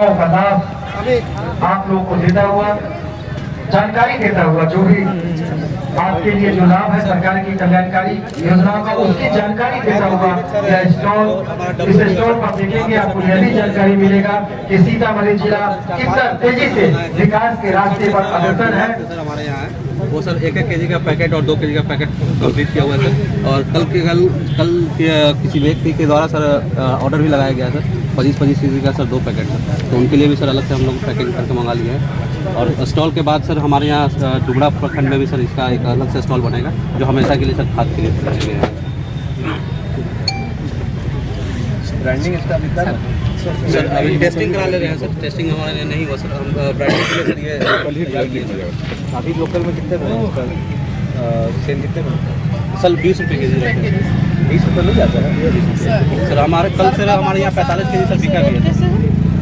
का लाभ आप लोगों को देता हुआ, जानकारी देता हुआ, जो भी आपके लिए जो लाभ है सरकार की कल्याणकारी योजनाओं का, उसकी जानकारी देता हुआ यह स्टॉल, इस स्टॉल पर देखेंगे आपको यह भी जानकारी मिलेगा कि सीतामढ़ी जिला कितना तेजी से विकास के रास्ते पर अग्रसर है। हमारे यहाँ है वो सर 1-1 केजी का पैकेट और 2 केजी का पैकेट कंप्लीट किया हुआ है सर। और कल किसी व्यक्ति के द्वारा सर ऑर्डर भी लगाया गया सर 25 केजी का सर 2 पैकेट सर, तो उनके लिए भी सर अलग से हम लोग पैकिंग करके मंगा लिए हैं। और स्टॉल के बाद सर हमारे यहाँ डुगरा प्रखंड में भी सर इसका एक अलग से स्टॉल बनेगा जो हमेशा के लिए सर खाद के लिए है। ब्रांडिंग इसका सर अभी टेस्टिंग करा ले रहे हैं सर, टेस्टिंग हमारे लिए नहीं हुआ सर, हम ब्रांडिंग के लिए सर ये तैयार किए सर। अभी लोकल में कितने सेल कितने सर 20 रुपये केजी रहते हैं। 20 रुपये मिल जाता है सर हमारे कल सर हमारे यहाँ 45 केजी सर बिका भी है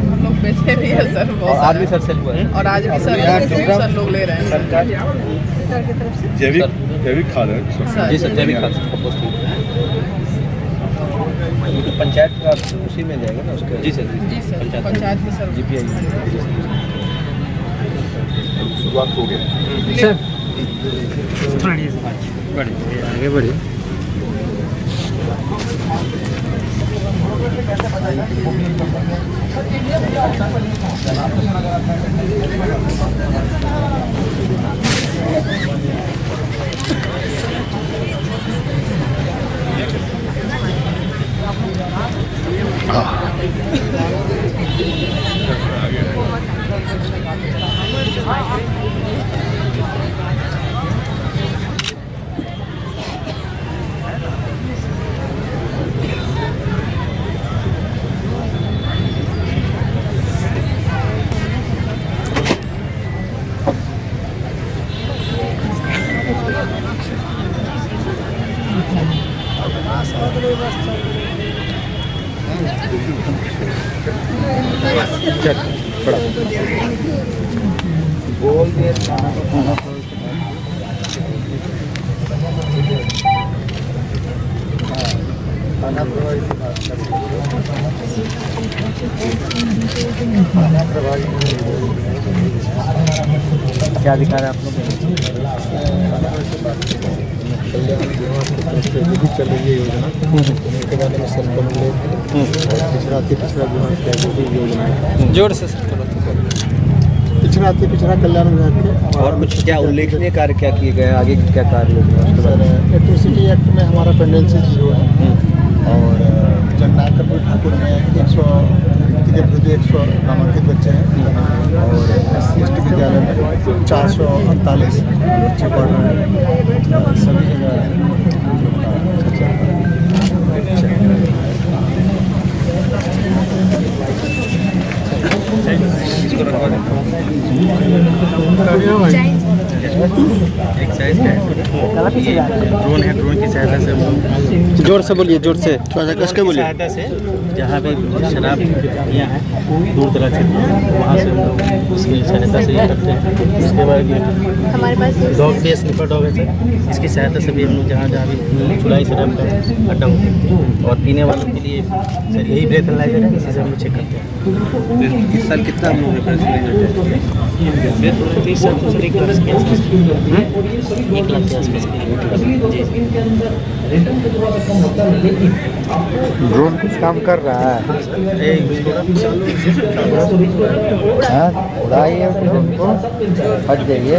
हम लोग बेचे भी है सर, और आज भी सर सेल हुआ है और आज भी सर लोग ले रहे हैं सरकार की तरफ से। जैविक खाद है जी सर, जैविक खाद कंपोस्ट। पंचायत का उसी में जाएगा ना उसके? जी सर, जी सर, पंचायत की सर GPI शुरुआत हो गई सर आगे बढ़िए। बोल दिए खाना प्रभावी से बात कर खाना प्रभावी क्या दिखा रहे हैं आप लोग? कल्याण विभाग की तरफ से भी चल रही है योजना, उसके बारे में सर पिछड़ा विभाग की जो भी योजना है जोर से सर पिछड़ा कल्याण विभाग के। और कुछ क्या उल्लेखनीय कार्य क्या किए गए, आगे क्या कार्य होंगे? सर इलेक्ट्रिसिटी एक्ट में हमारा पेंडेंसी 0 है और जननायक ठाकुर में 100 के विरुद्ध 100 नामांकित बच्चे हैं और SC/ST विद्यालय में 448 बच्चे पढ़ रहे हैं। सभी जगह ड्रोन है, ड्रोन की सहायता से जोर से बोलिए, जोर से थोड़ा सा कस के बोलिए। सहायता से जहाँ पे शराब यहाँ है दूर दराज क्षेत्र में, वहाँ से हम लोग उसकी सहायता से ये करते हैं। उसके बाद हमारे पास डॉग भी स्निफर डॉग है सर, इसकी सहायता से भी हम लोग जहाँ भी चुलाई शराब का अड्डा होता है और पीने वालों के लिए सर यही ब्रेथ एनालाइजर है, इसी से हम लोग चेक करते हैं। इस साल कितना हम लोग इस साल तो सर 1 लाख के आसपास 1 लाख के आसपास जी। ड्रोन कुछ काम कर रहा है, उड़ाइए उनको, हट जाइए।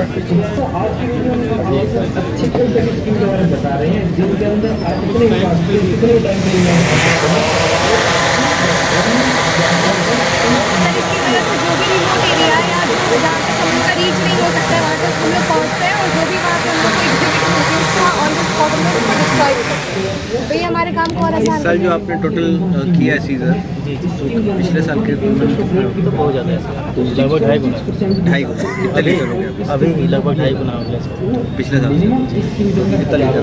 रीच नहीं हो सकता है वहाँ तक हम लोग पहुँचते हैं और जो भी वहाँ पे हम लोग को एग्जीक्यूट होती है उसको ऑन द स्पॉट में उसको डिस्ट्रॉय करते हैं। तो ये हमारे काम को और आसान इस साल जो आपने टोटल किया है सीजर, तो पिछले साल के तो बहुत ज़्यादा है, लगभग 2.5 गुना कितना लीटर हो गया? अभी लगभग 2.5 गुना हो गया सर पिछले साल से। कितना लीटर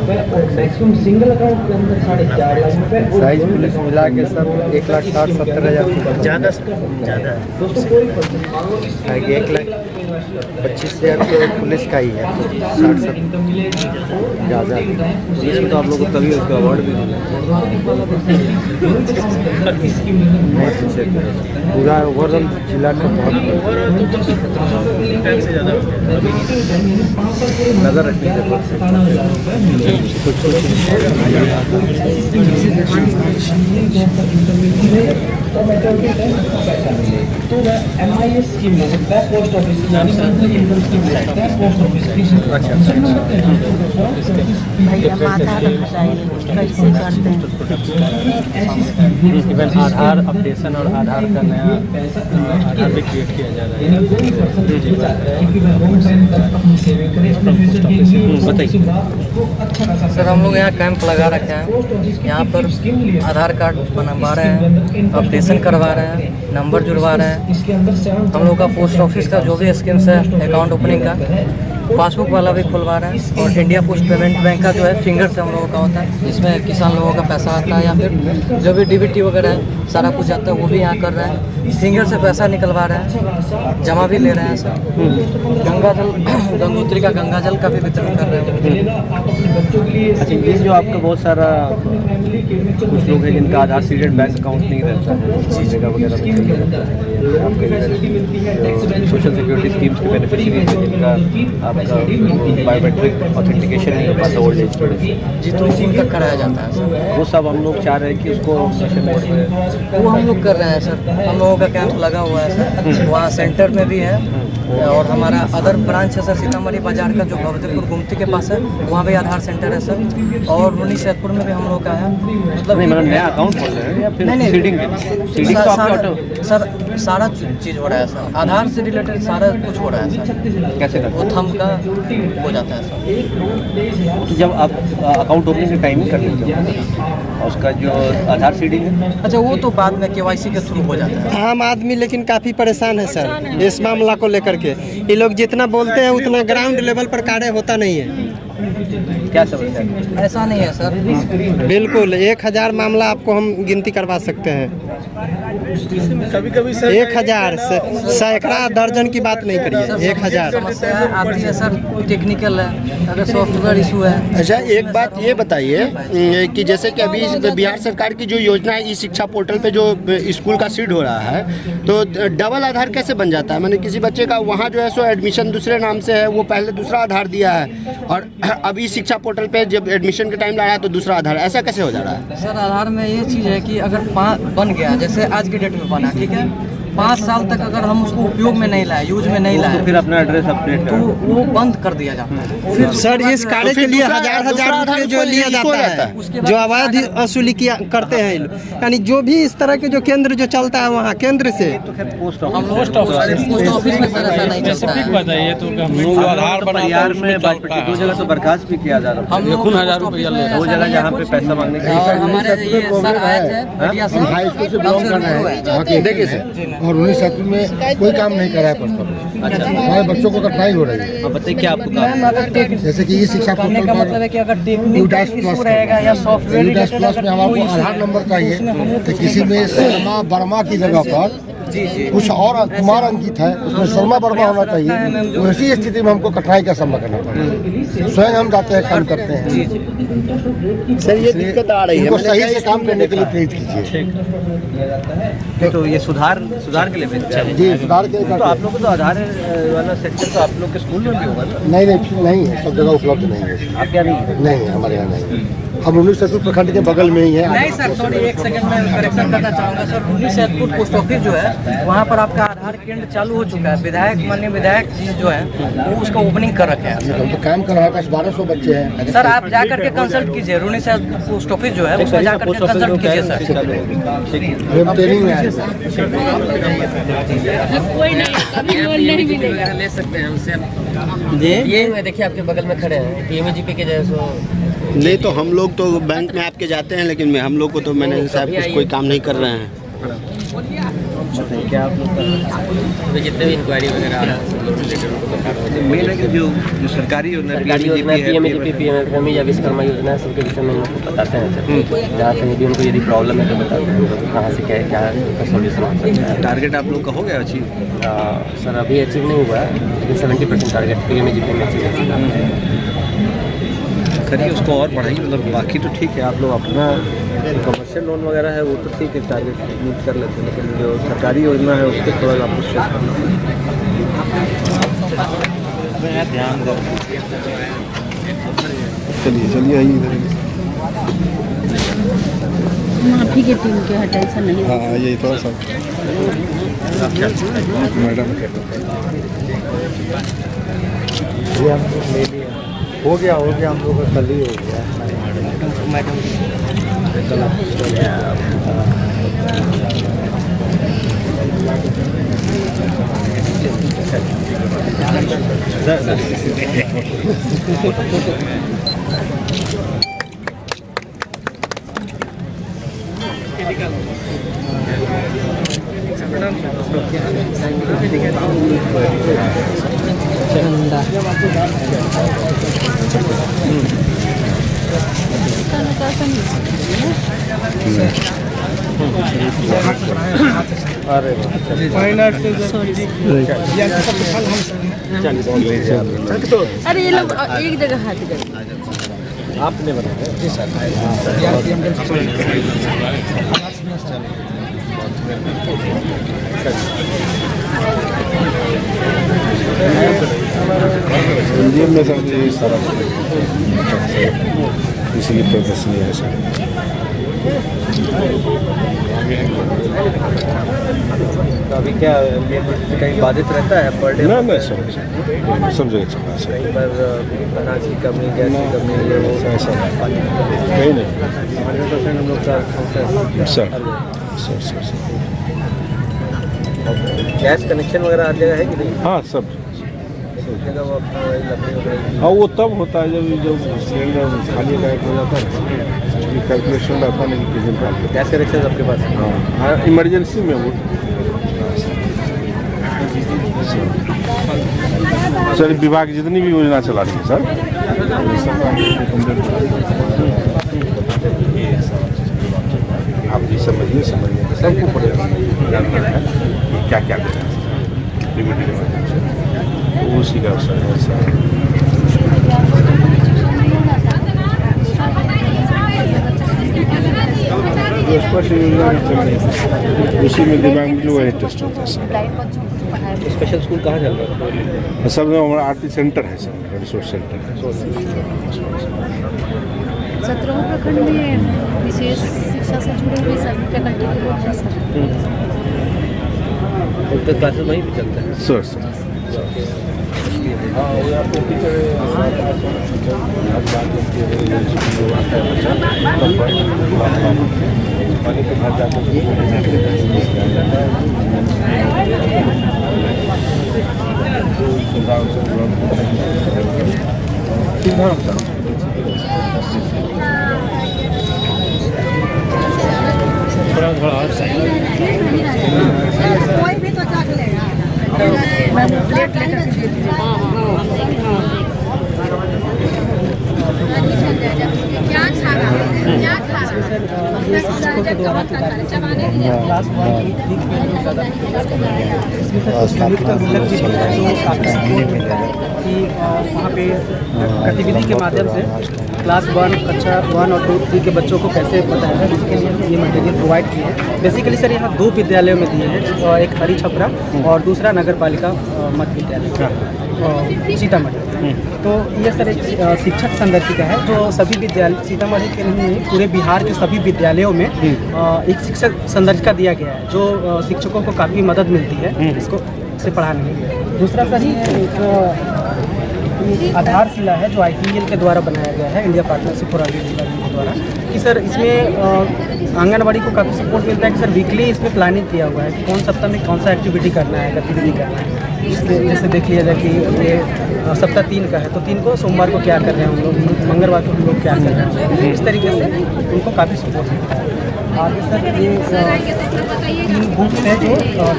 मैक्सिमम सिंगल अकाउंट के अंदर 4.5 लाख रुपए साइज पुलिस मिला के सब 1,60,70,000 ज़्यादा सर, ज़्यादा है। 1 लाख 25,000 तो पुलिस का ही है, 60-70 ज़्यादा। इसमें तो आप लोगों को तभी उसका अवार्ड भी मिला पूरा ओवरऑल जिला का बहुत नजर रखने के भैया माथा बताइए कैसे करते हैं। इवन आधार अपडेशन और आधार का नया आधार भी क्रिएट किया जा रहा है। सर हम लोग यहाँ कैंप लगा रखे हैं, यहाँ पर आधार कार्ड बनवा रहे हैं, अपडेशन करवा रहे हैं, नंबर जुड़वा रहे हैं। हम लोग का पोस्ट ऑफिस का जो भी स्कीम्स है अकाउंट ओपनिंग का, पासबुक वाला भी खुलवा रहे हैं, और इंडिया पोस्ट पेमेंट बैंक का जो है फिंगर से हम लोगों का होता है, इसमें किसान लोगों का पैसा आता है या फिर जो भी डीबीटी वगैरह है सारा कुछ आता है वो भी यहाँ कर रहे हैं। फिंगर से पैसा निकलवा रहे हैं, जमा भी ले रहे हैं सर। गंगा जल गंगोत्री का गंगा जल का भी वितरण कर रहे हैं। अच्छा, ये जो आपका बहुत सारा कुछ लोग हैं जिनका आधार सीडेड बैंक अकाउंट नहीं रहता है, जगह वगैरह में चाहिए रहता है, आपके सोशल सिक्योरिटी स्कीम्स के बेनिफिशियरी हैं जिनका आपका बायोमेट्रिक ऑथेंटिकेशन नहीं हो पाता ओल्ड एज पर, जी तो उनका कराया जाता है सर। वो सब हम लोग चाह रहे हैं कि उसको मिशन मोड में वो हम लोग कर रहे हैं सर। हम लोगों का कैंप लगा हुआ है सर, वहाँ सेंटर में भी है, और हमारा अदर ब्रांच है सर सीतामढ़ी बाजार का जो भवदेवपुर गुमती के पास है, वहाँ भी आधार सेंटर है सर, और रुनी सैदपुर में भी हम लोग का है। मतलब नहीं, मतलब नया अकाउंट खोल रहे हैं या फिर सीडिंग तो आपके सर सारा चीज़ हो रहा है सर, आधार से रिलेटेड सारा कुछ हो रहा है सर। कैसे करते वो थम का हो जाता है सर। तो जब आप अकाउंट ओपनिंग के टाइम कर लेते हो उसका जो आधार सीडिंग है, अच्छा वो तो बाद में केवाईसी के थ्रू हो जाता है। आम आदमी लेकिन काफ़ी परेशान है सर इस मामला को लेकर के। ये लोग जितना बोलते हैं उतना ग्राउंड लेवल पर कार्य होता नहीं है। क्या समस्या है? ऐसा नहीं है सर, बिल्कुल 1000 मामला आपको हम गिनती करवा सकते हैं। कभी-कभी सर 1000 सैकड़ा दर्जन की बात नहीं करिए, 1000। समस्या आती है सर, टेक्निकल है, अगर सॉफ्टवेयर इशू है। अच्छा, एक बात ये बताइए कि जैसे कि अभी बिहार सरकार की जो योजना है ई शिक्षा पोर्टल पे जो स्कूल का सीड हो रहा है, तो डबल आधार कैसे बन जाता है? मैंने किसी बच्चे का वहाँ जो है सो एडमिशन दूसरे नाम से है, वो पहले दूसरा आधार दिया है, और अब ई शिक्षा पोर्टल पे जब एडमिशन के टाइम लाया तो दूसरा आधार, ऐसा कैसे हो जा रहा है? सर आधार में ये चीज़ है कि अगर बन गया, जैसे आज की डेट में बना, ठीक है, 5 साल तक अगर हम उसको उपयोग में नहीं लाए, यूज में नहीं लाए, फिर अपना एड्रेस अपडेट तो वो बंद कर दिया जाता है। फिर सर इस कार्य के लिए हजार रुपये जो लिया जाता है, जो अवैध वसूली किया करते हैं ये लोग। यानी जो भी इस तरह के जो केंद्र जो चलता है वहाँ केंद्र से पोस्ट ऑफिस में सर ऐसा नहीं चलता है। परिवार में 2 जगह तो बर्खास्त भी किया जा रहा है, हम लोग 1000 रुपया ले, 2 जगह जहाँ पे पैसा मांगने के और हमारे ये सर आए थे मीडिया से, हाई स्कूल से बिलोंग कर रहे हैं। देखिए सर, और 19 में कोई काम नहीं कर रहा है पोस्ट ऑफिस। अच्छा, हमारे बच्चों को कठिनाई हो रही है। आप बताइए क्या आपको काम जैसे कि ई शिक्षा पोर्टल का मतलब है कि अगर टेक्निकल इशू रहेगा या सॉफ्टवेयर यूडास प्लस में हमारे आधार नंबर चाहिए, तो किसी में शर्मा वर्मा की जगह पर कुछ और कुमार अंकित है, उसमें शर्मा वर्मा होना चाहिए। उसी स्थिति में हमको कठिनाई का सामना करना पड़ता है। स्वयं हम जाते हैं, काम करते हैं। सर ये दिक्कत आ रही है, इनको सही से काम करने के लिए प्रेरित कीजिए। तो ये सुधार के लिए भेजते हैं? जी, सुधार के तो आप लोग को तो आधार वाला सेक्टर तो आप लोग के स्कूल में भी होगा ना? नहीं है, सब जगह उपलब्ध नहीं है। आप क्या नहीं नहीं है, हमारे यहाँ नहीं है। हम रुनी सैदपुर प्रखंड के बगल में ही है। नहीं सर, सॉरी, एक सेकंड में करेक्शन करना चाहूँगा सर। रुनी सैदपुर पोस्ट ऑफिस जो है वहाँ पर आपका आधार केंद्र चालू हो चुका है। विधायक माननीय विधायक जी जो है वो उसका ओपनिंग कर रखे हैं। हम तो काम कर रहा है, 1200 बच्चे हैं सर। आप जा करके कंसल्ट कीजिए, रुनी सैदपुर पोस्ट ऑफिस जो है उसमें जा करके कंसल्ट कीजिए सर। हम ट्रेनिंग में आए। कोई नहीं, कभी लोन नहीं मिलेगा। ले सकते हैं हमसे ये देखिए आपके बगल में खड़े हैं, PMGP के जैसे। नहीं तो हम लोग तो बैंक में आपके जाते हैं, लेकिन हम लोग को तो मैनेजर साहब कुछ कोई काम नहीं कर रहे हैं। बताइए क्या आप लोग तो जितने भी इंक्वायरी वगैरह आ रहा है सब लोग रिलेटेड उनको बता रहा हूँ। मेन है कि जो सरकारी योजना PMGP या विश्वकर्मा योजना है, सबके विषय में हम लोग को बताते हैं सर। जहाँ कहीं भी उनको यदि प्रॉब्लम है तो बताते हैं उनको कि कहाँ से क्या उनका सोल्यूशन हो सकता है। टारगेट आप लोग का हो गया अचीव? सर अभी अचीव नहीं हुआ है, लेकिन 70% टारगेट PMGP में अचीव करिए उसको और बढ़ाइए, मतलब बाकी तो ठीक है। आप लोग अपना कमर्शियल लोन वगैरह है वो तो ठीक है, टारगेट मीट कर लेते हैं, लेकिन जो सरकारी योजना है उस पर थोड़ा आपको स्ट्रेस करना पड़ेगा। ध्यान दो। चलिए आइए इधर। माफी की टीम के हटाई ऐसा नहीं। हाँ यही थोड़ा सा मैडम हो गया हम लोग का कल ही हो गया। अरे ये लोग एक जगह हाथ गए। आपने बताया जी सर। इंडियन में सर ये सारा इसीलिए प्रोफेशनल है सर। अभी क्या कहीं बाधित रहता है पर डे? ना सब जगह चल रहा है सर। कहीं पर अनाज की कमी, गैस की कमी, ये वो ऐसा नहीं 100% हम लोग का सर। गैस कनेक्शन वगैरह हर जगह है कि नहीं? हाँ सब जगह वो अपना लकड़ी वगैरह। हाँ वो तब होता है जब सिलेंडर खाली गायब हो जाता है, कैलकुलेशन रहता नहीं कि दिन का। गैस कनेक्शन आपके पास है? हाँ इमरजेंसी में वो सर विभाग जितनी भी योजना चला रही है सर, आप जी समझिए सबको पड़ेगा क्या क्या देना है उसी का असर है सर। जो स्पष्ट योजना चल रही है उसी में दिमाग में वही टेस्ट होता है सर। स्पेशल स्कूल कहाँ चल रहा है? सब हमारा आरती सेंटर है सर, रिसोर्स सेंटर है। 17 प्रखंड में विशेष शिक्षा से जुड़े हुए सभी फैकल्टी के लोग हैं सर। उनके क्लासेस वहीं भी चलते हैं सर। हाँ वो आपको पानी के घर जाकर कोई भी तो जाग लेगा। मैं प्लेट लेकर के दे दूँगी। क्या खा रहा है? क्या खा रहा है? शिक्षकों के द्वारा क्लास 1 कि वहाँ पे गतिविधि के माध्यम से क्लास 1 कक्षा 1 और 2 3 के बच्चों को कैसे बताया जाए, जिसके लिए ये मटेरियल प्रोवाइड किए हैं। बेसिकली सर यहाँ 2 विद्यालयों में दिए हैं, एक हरी छपरा और दूसरा नगर पालिका मध्य विद्यालय सीतामढ़ी। तो ये सर एक शिक्षक संदर्शिका है जो सभी विद्यालय सीतामढ़ी के नहीं पूरे बिहार के सभी विद्यालयों में एक शिक्षक संदर्शिका दिया गया है, जो शिक्षकों को काफ़ी मदद मिलती है इसको से पढ़ाने में। दूसरा सर ये आधारशिला है जो ITEL के द्वारा बनाया गया है, India partnership for early development के द्वारा, कि सर इसमें आंगनबाड़ी को काफ़ी सपोर्ट मिलता है कि सर वीकली इसमें प्लानिंग किया हुआ है कि कौन सप्ताह में कौन सा एक्टिविटी करना है, गतिविधि करना है। जैसे देख लिया जाए कि ये सप्ताह 3 का है, तो 3 को सोमवार को क्या कर रहे हैं हम लोग, मंगलवार को हम लोग क्या कर रहे हैं, इस तरीके से उनको काफ़ी सपोर्ट मिलता है। आगे सर ये 3 बुक्स हैं जो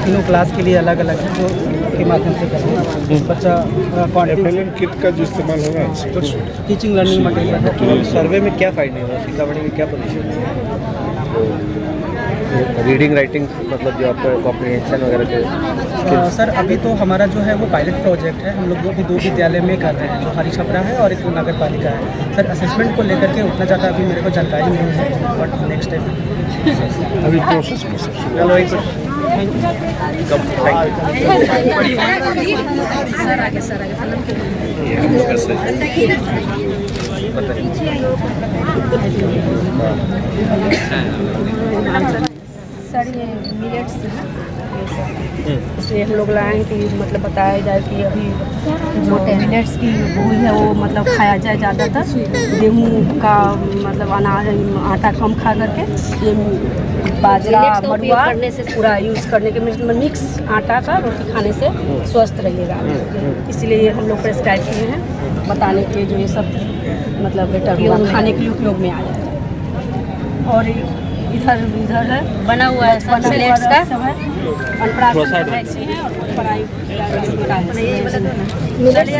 तीनों क्लास के लिए अलग अलग है, जो के माध्यम से कर रहे हैं बच्चा FLN किट का जो इस्तेमाल होगा टीचिंग लर्निंग मटेरियल है। तो सर्वे में क्या फाइंडिंग हुआ, सीतामढ़ी में क्या पोजीशन है, रीडिंग राइटिंग मतलब जो आपका कॉम्प्रिहेंशन वगैरह के सर अभी तो हमारा जो है वो पायलट प्रोजेक्ट है, हम लोग भी 2 विद्यालय में कर रहे हैं, जो हरी छपरा है और एक नगर पालिका है। सर असेसमेंट को लेकर के उतना ज़्यादा अभी मेरे को जानकारी नहीं है, बट नेक्स्ट टाइम अभी प्रोसेस में सब चलो एक सर ये मिलेट्स इसलिए हम लोग लाए हैं कि मतलब बताया जाए कि अभी जो मिलेट्स की भूल है वो मतलब खाया जाए ज़्यादातर, गेहूँ का मतलब अनाज आटा कम खा करके ये बाजरा मड़ुआ करने से पूरा यूज़ करने के मिक्स आटा का रोटी खाने से स्वस्थ रहिएगा, इसलिए हम लोग प्रेस्क्राइब किए हैं बताने के लिए जो ये सब मतलब बेटर खाने के लिए उपयोग में आ जाए। और इधर है बना हुआ है मिलेट्स का मिलेट्स की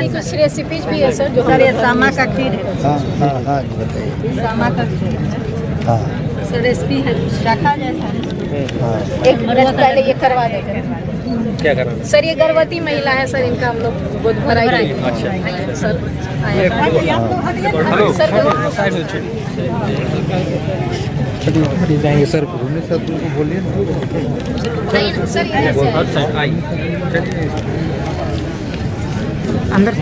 कुछ रेसिपीज भी है सर, जो सर ये सामा का खीर है, सामा का खीर सर रेसिपी है शाखा जैसा। एक मिनट पहले ये करवा देंगे। क्या करना सर ये गर्भवती महिला है सर, इनका हम लोग गोद भराई अच्छा सर जाएंगे सर घूमने सर तुमको बोलिए ना सर अंदर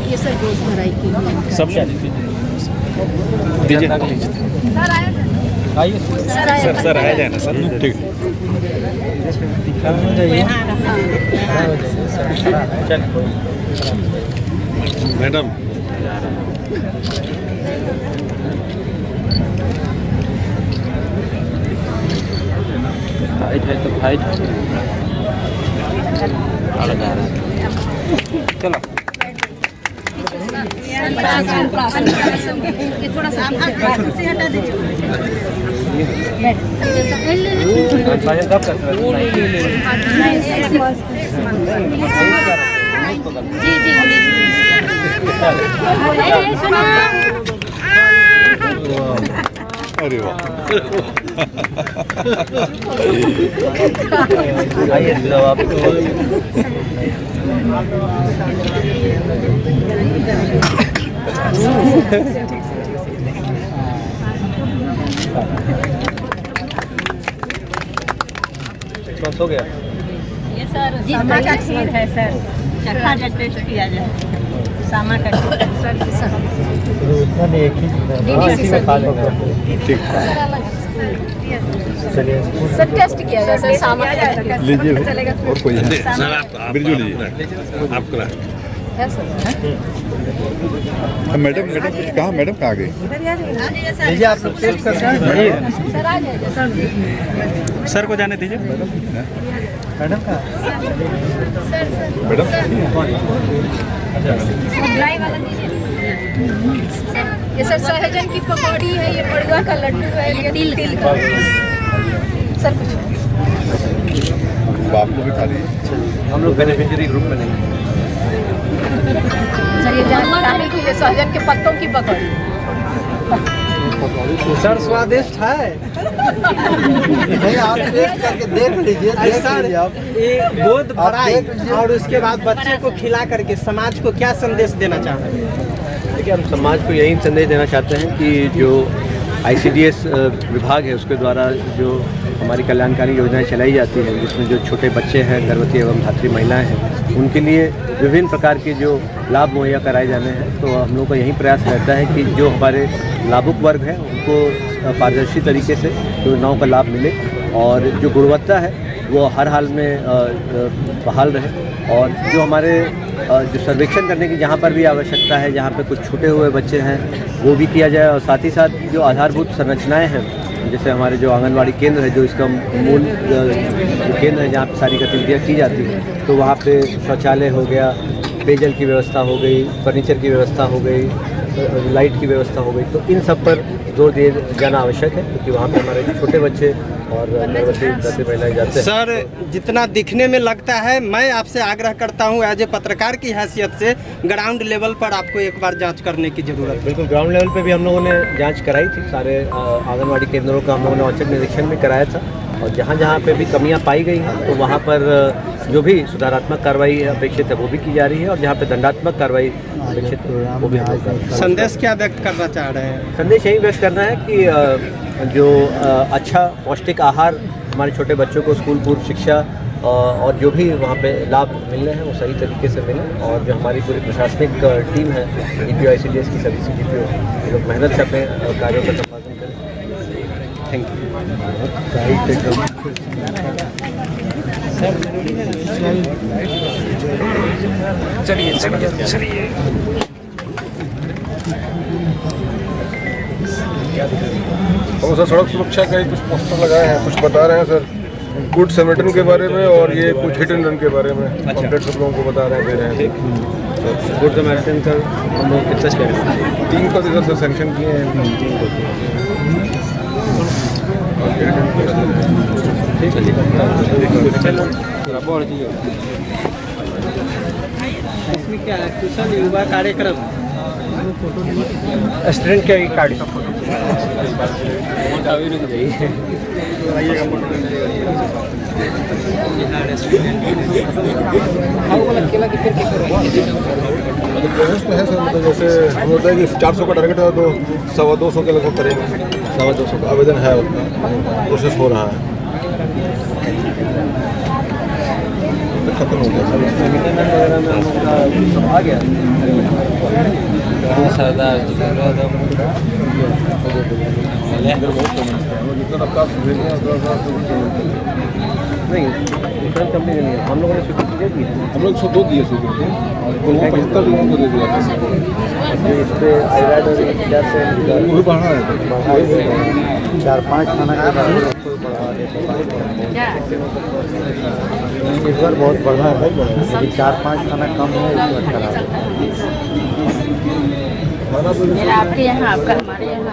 ये सर गोद भराई की सब दीजिए सर आया जाए ना सर ठीक मैडम फाइट है तो फाइट चलो थोड़ा सा से हटा दीजिए। जी जी अरे वाह आइए आप हो गया ये सर सामा का खीर है सर, चखा जा टेस्ट किया जाए सामा का खीर सर ठीक सर टेस्ट किया जाए सर सामा लीजिए चलेगा और कोई है सर आप बिरजू लीजिए आप करा मैडम मैडम कुछ कहा मैडम कहाँ गई लीजिए आप लोग टेस्ट कर सकते हैं सर आ जाए सर को जाने दीजिए मैडम का मैडम ड्राई वाला दीजिए। ये सर सहजन की पकौड़ी है, ये मड़ुआ का लड्डू है, ये तिल का सर कुछ बाप को भी खा लीजिए हम लोग बेनिफिशियरी ग्रुप में नहीं सर ये जानकारी के लिए सहजन के पत्तों की पकौड़ी सर स्वादिष्ट है नहीं आप टेस्ट करके देख लीजिए आप ये गोद भराई और उसके बाद बच्चे को खिला करके समाज को क्या संदेश देना चाहते हैं? देखिए हम समाज को यही संदेश देना चाहते हैं कि जो ICDS विभाग है उसके द्वारा जो हमारी कल्याणकारी योजनाएं चलाई जाती हैं, जिसमें जो छोटे बच्चे हैं, गर्भवती एवं धात्री महिलाएं हैं, उनके लिए विभिन्न प्रकार के जो लाभ मुहैया कराए जाने हैं, तो हम लोग का यही प्रयास रहता है कि जो हमारे लाभुक वर्ग हैं उनको पारदर्शी तरीके से योजनाओं का लाभ मिले और जो गुणवत्ता है वो हर हाल में बहाल रहे और जो हमारे जो सर्वेक्षण करने की जहाँ पर भी आवश्यकता है, जहाँ पे कुछ छूटे हुए बच्चे हैं वो भी किया जाए और साथ ही साथ जो आधारभूत संरचनाएं हैं जैसे हमारे जो आंगनवाड़ी केंद्र है, जो इसका मूल केंद्र है जहाँ पे सारी गतिविधियाँ की जाती हैं, तो वहाँ पे शौचालय हो गया, पेयजल की व्यवस्था हो गई, फर्नीचर की व्यवस्था हो गई, लाइट की व्यवस्था हो गई, तो इन सब पर जोर दिए जाना आवश्यक है, क्योंकि वहाँ पे हमारे छोटे बच्चे और गर्भवती महिलाएं जाते हैं। सर, जितना दिखने में लगता है, मैं आपसे आग्रह करता हूँ एज ए पत्रकार की हैसियत से, ग्राउंड लेवल पर आपको एक बार जांच करने की ज़रूरत है। बिल्कुल, ग्राउंड लेवल पे भी हम लोगों ने जांच कराई थी, सारे आंगनवाड़ी केंद्रों का हम लोगों ने औचक निरीक्षण भी कराया था, और जहाँ जहाँ पे भी कमियाँ पाई गई हैं तो वहाँ पर जो भी सुधारात्मक कार्रवाई अपेक्षित है वो भी की जा रही है, और जहाँ पे दंडात्मक कार्रवाई अपेक्षित है वो भी हम लोग। संदेश क्या व्यक्त करना चाह रहे हैं? संदेश यही व्यक्त करना है कि जो अच्छा पौष्टिक आहार हमारे छोटे बच्चों को स्कूल पूर्व शिक्षा और जो भी वहाँ पे लाभ मिलने हैं वो सही तरीके से मिले, और जो हमारी पूरी प्रशासनिक टीम है EPO ICDS की सभी CDPO, ये लोग मेहनत से अपने कार्यों का संपादन करें। Thank you. हम सर सड़क सुरक्षा का ही कुछ पोस्टर लगाए हैं, कुछ बता रहे हैं सर गुड समेटन के बारे में, और ये कुछ हिट एंड रन के बारे में कंप्लीट सब लोगों को बता रहे हैं, दे रहे हैं। गुड समेटन का हम लोग कितना करें, 3 का इधर से सैंक्शन किए हैं। इसमें क्या है, कुशल युवा कार्यक्रम स्टूडेंट के कार्ड प्रोसेस तो है सर, मतलब जैसे हम होता है कि 400 का टारगेट है तो 225 के लगभग करेंगे। 225 का आवेदन है, उतना प्रोसेस हो रहा है, खत्म हो गया आ गया। नहीं, डिफरेंट कंपनी नहीं है, हम लोगों ने स्वीकृति दे दी, हम लोग 102 दिए स्वीकृति, और 75 लोगों को दे दिया था। इस पे आईरैड और इंतजार से वो भी बढ़ा है, 4-5 थाना के बाद इस बार बहुत बढ़ा है, लेकिन 4-5 थाना कम है, इस बार खराब है। आपके यहाँ, आपका हमारे यहाँ।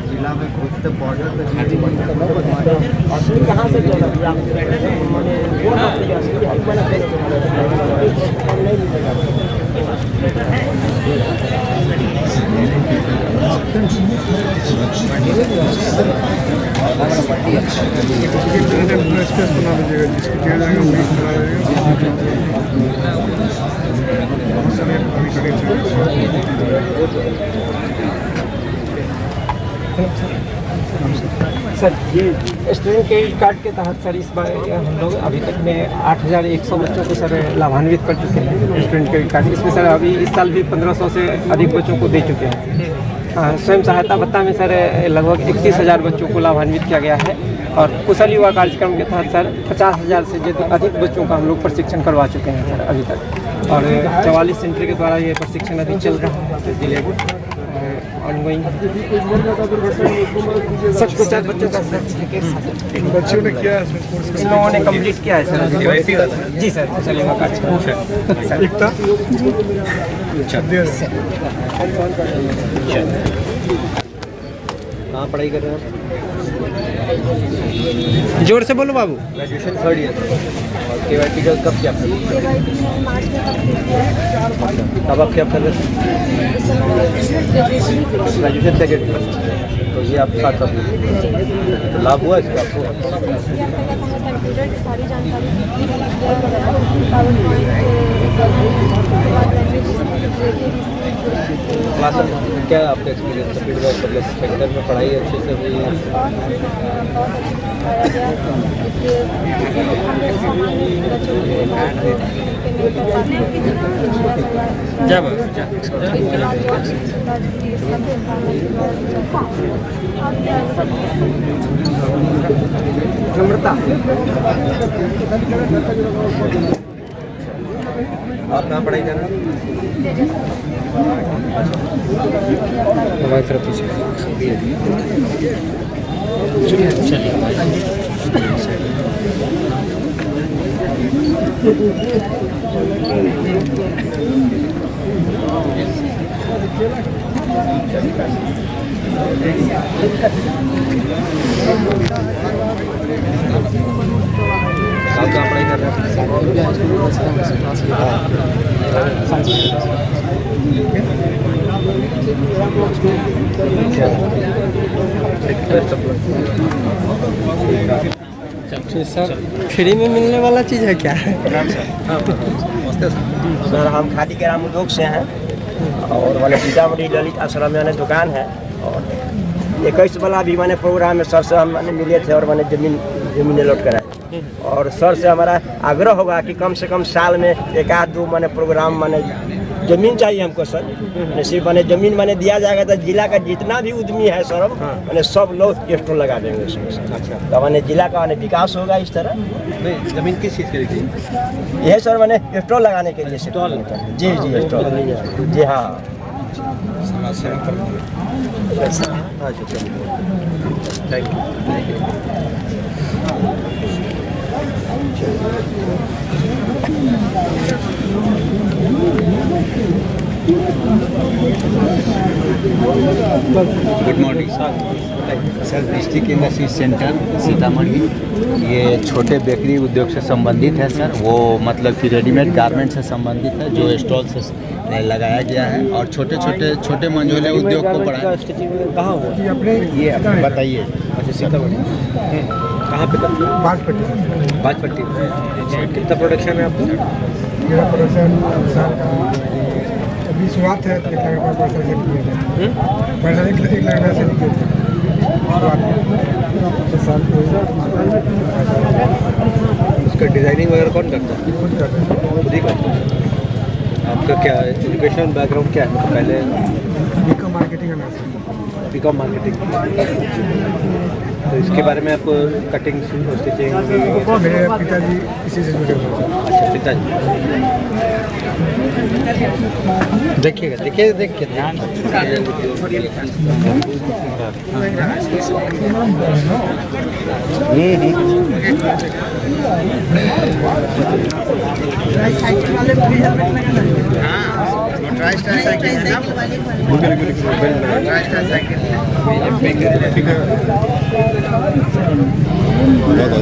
जिला में घुसते बॉर्डर पे कहाँ से सर, ये स्टूडेंट क्रेडिट कार्ड के तहत सर इस बार हम लोग अभी तक में 8100 बच्चों को सर लाभान्वित कर चुके हैं स्टूडेंट क्रेडिट कार्ड। इसमें सर अभी इस साल भी 1500 से अधिक बच्चों को दे चुके हैं। स्वयं सहायता भत्ता में सर लगभग 31,000 बच्चों को लाभान्वित किया गया है, और कुशल युवा कार्यक्रम के तहत सर 50,000 से अधिक बच्चों का हम लोग प्रशिक्षण करवा चुके हैं सर अभी तक, और 44 सेंटर के द्वारा ये प्रशिक्षण अभी चल रहा है जिले में ऑनगोइंग। सच को चार बच्चों का बच्चों ने किया इन लोगों ने कंप्लीट किया है सर। जी सर, कुशल युवा कार्यक्रम एकता कहाँ पढ़ाई कर रहे हैं? जोर से बोलो बाबू। ग्रेजुएशन 3rd ईयर और KYT का कब क्या कर रहे हैं? तब आप क्या कर रहे थे? ग्रेजुएशन 2nd ईयर, तो ये आप साथ कर तो लाभ हुआ इसका आपको? क्लास क्या आपका एक्सपीरियंस है फीडबैक, मतलब सेंटर में पढ़ाई अच्छे से हुई? जब आप कहाँ पढ़ाई कर रहे हैं? हमारी तरफ पीछे आप कहाँ पढ़ाई कर रहे हैं? सर फ्री में मिलने वाला चीज़ है क्या? सर हम खादी ग्राम उद्योग से हैं और वाले सीतामढ़ी ललित आश्रम में दुकान है और 21 वाला भी मैंने प्रोग्राम में सर से हम मिले थे और मैंने जमीन अलॉट कराए और सर से हमारा आग्रह होगा कि कम से कम साल में 1-2 मैंने प्रोग्राम मैंने जमीन चाहिए हमको सर। सिर्फ मैंने जमीन मैंने दिया जाएगा तो जिला का जितना भी उद्यमी है सर मैंने सब लोग स्टॉल लगा देंगे उसमें सर। अच्छा, तो मैंने जिला का मैंने विकास होगा इस तरह। नहीं, जमीन किस चीज़ के लिए? यह सर मैंने स्टॉल लगाने के लिए स्टॉल। जी जी स्टॉल जी हाँ। Thank you. Good morning sir. District industry centre Sitamarhi ये छोटे बेकरी उद्योग से संबंधित है सर। वो मतलब कि रेडीमेड गारमेंट से संबंधित है जो स्टॉल से लगाया गया है और छोटे मंझोले उद्योग को बढ़ाया। कहाँ हुआ ये बताइए। अच्छा, सीतामढ़ी कहाँ पे? बाजपट्टी। कितना प्रोडक्शन है आपका? मेरा प्रोडक्शन अभी शुरुआत है 1 लाख रुपये पैसा से 1 लाख रुपये से उसका डिज़ाइनिंग वगैरह कौन करता है? खुद ही करता है। आपका क्या एजुकेशन बैकग्राउंड क्या है? पहले बीकॉम मार्केटिंग है। B Com marketing. तो इसके बारे में आपको कटिंग स्टिचिंग? मेरे पिताजी इसी से जुड़े हुए हैं। अच्छा, पिताजी। देखिएगा, देखिए ध्यान।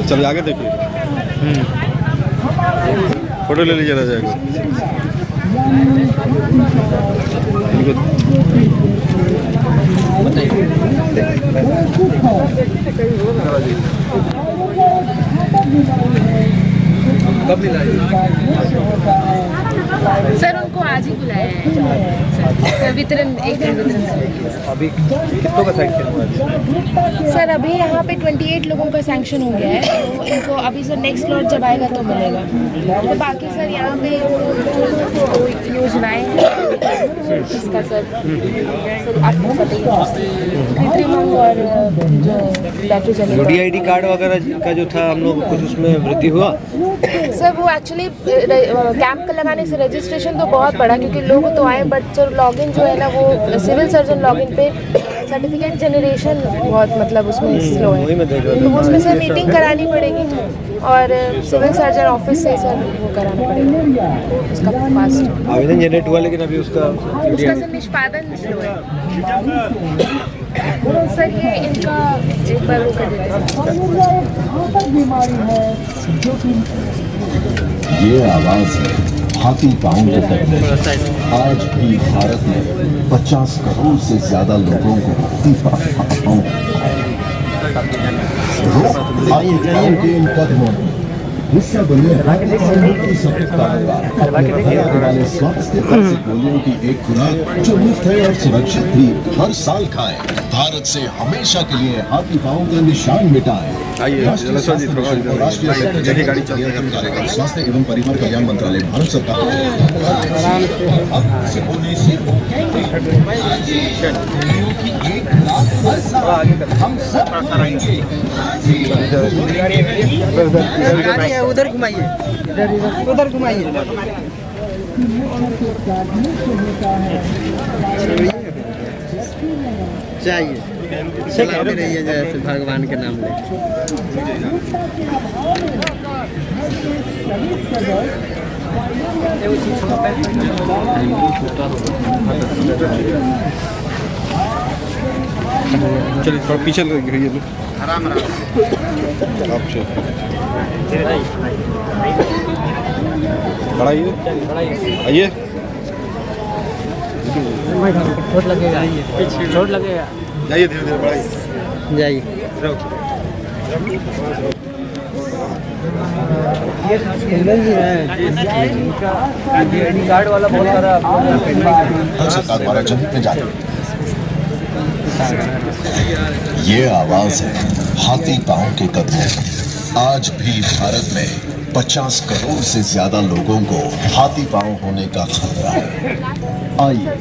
चलिए आगे देखिए। फोटो ले लीजिए जाएगा। कब मिला? सर उनको आज ही बुलाया है। वितरण एक दिन वितरण करेंगे। अभी कितनों का सैंक्शन हुआ है? सर अभी यहाँ पे 28 लोगों का सैंक्शन हो गया है, तो इनको अभी सर नेक्स्ट लॉट जब आएगा तो मिलेगा। तो बाकी सर यहाँ पे योजनाएं हैं इसका सर आपको पता ही है, कृत्रिम अंग और जो बैटरी चले UDID कार्ड वगैरह का जो था हम लोग कुछ उसमें वृद्धि हुआ? सर वो एक्चुअली कैंप का लगाने से रजिस्ट्रेशन तो बहुत बढ़ा क्योंकि लोग तो आए, बट सर लॉगिन जो है ना वो सिविल सर्जन लॉगिन पे सर्टिफिकेट जनरेशन बहुत मतलब उसमें स्लो है, तो वो उसमें सर मीटिंग करानी पड़ेगी और सिविल सर्जन ऑफिस से सर वो कराना पड़ेगा उसका फास्ट। आवेदन जनरेट हुआ लेकिन अभी उसका सर निष्पादन स्लो है। सर ये इनका एक बार वो कर देते ये आवाज है हाथी पाँव के तकने। आज भी भारत में 50 करोड़ से ज्यादा लोगों को रोक पाए के इन कदमों हिस्सा बनिए की सफलता वाले स्वास्थ्य गोलियों की एक खुराक जो मुफ्त है और सुरक्षित भी हर साल खाएं। भारत से हमेशा के लिए हाथी पांव का निशान मिटाएं। राष्ट्रीय स्वास्थ्य एवं परिवार कल्याण मंत्रालय, भारत सरकार। हम सब उधर घुमाइए, उधर घुमाइए। चाहिए चलाते रहिए जैसे भगवान के नाम ले। चलिए थोड़ा पीछे गिरिए तो आराम आप बढ़ाइए आइए। चोट लगेगा, चोट लगेगा। जाइए धीरे धीरे बढ़ाइए, जाइए। कार्ड वाला बहुत सारा सरकार द्वारा जनहित में जारी। ये आवाज है हाथी पांव के कदमों की। आज भी भारत में 50 करोड़ से ज्यादा लोगों को हाथी पांव होने का खतरा है। आइए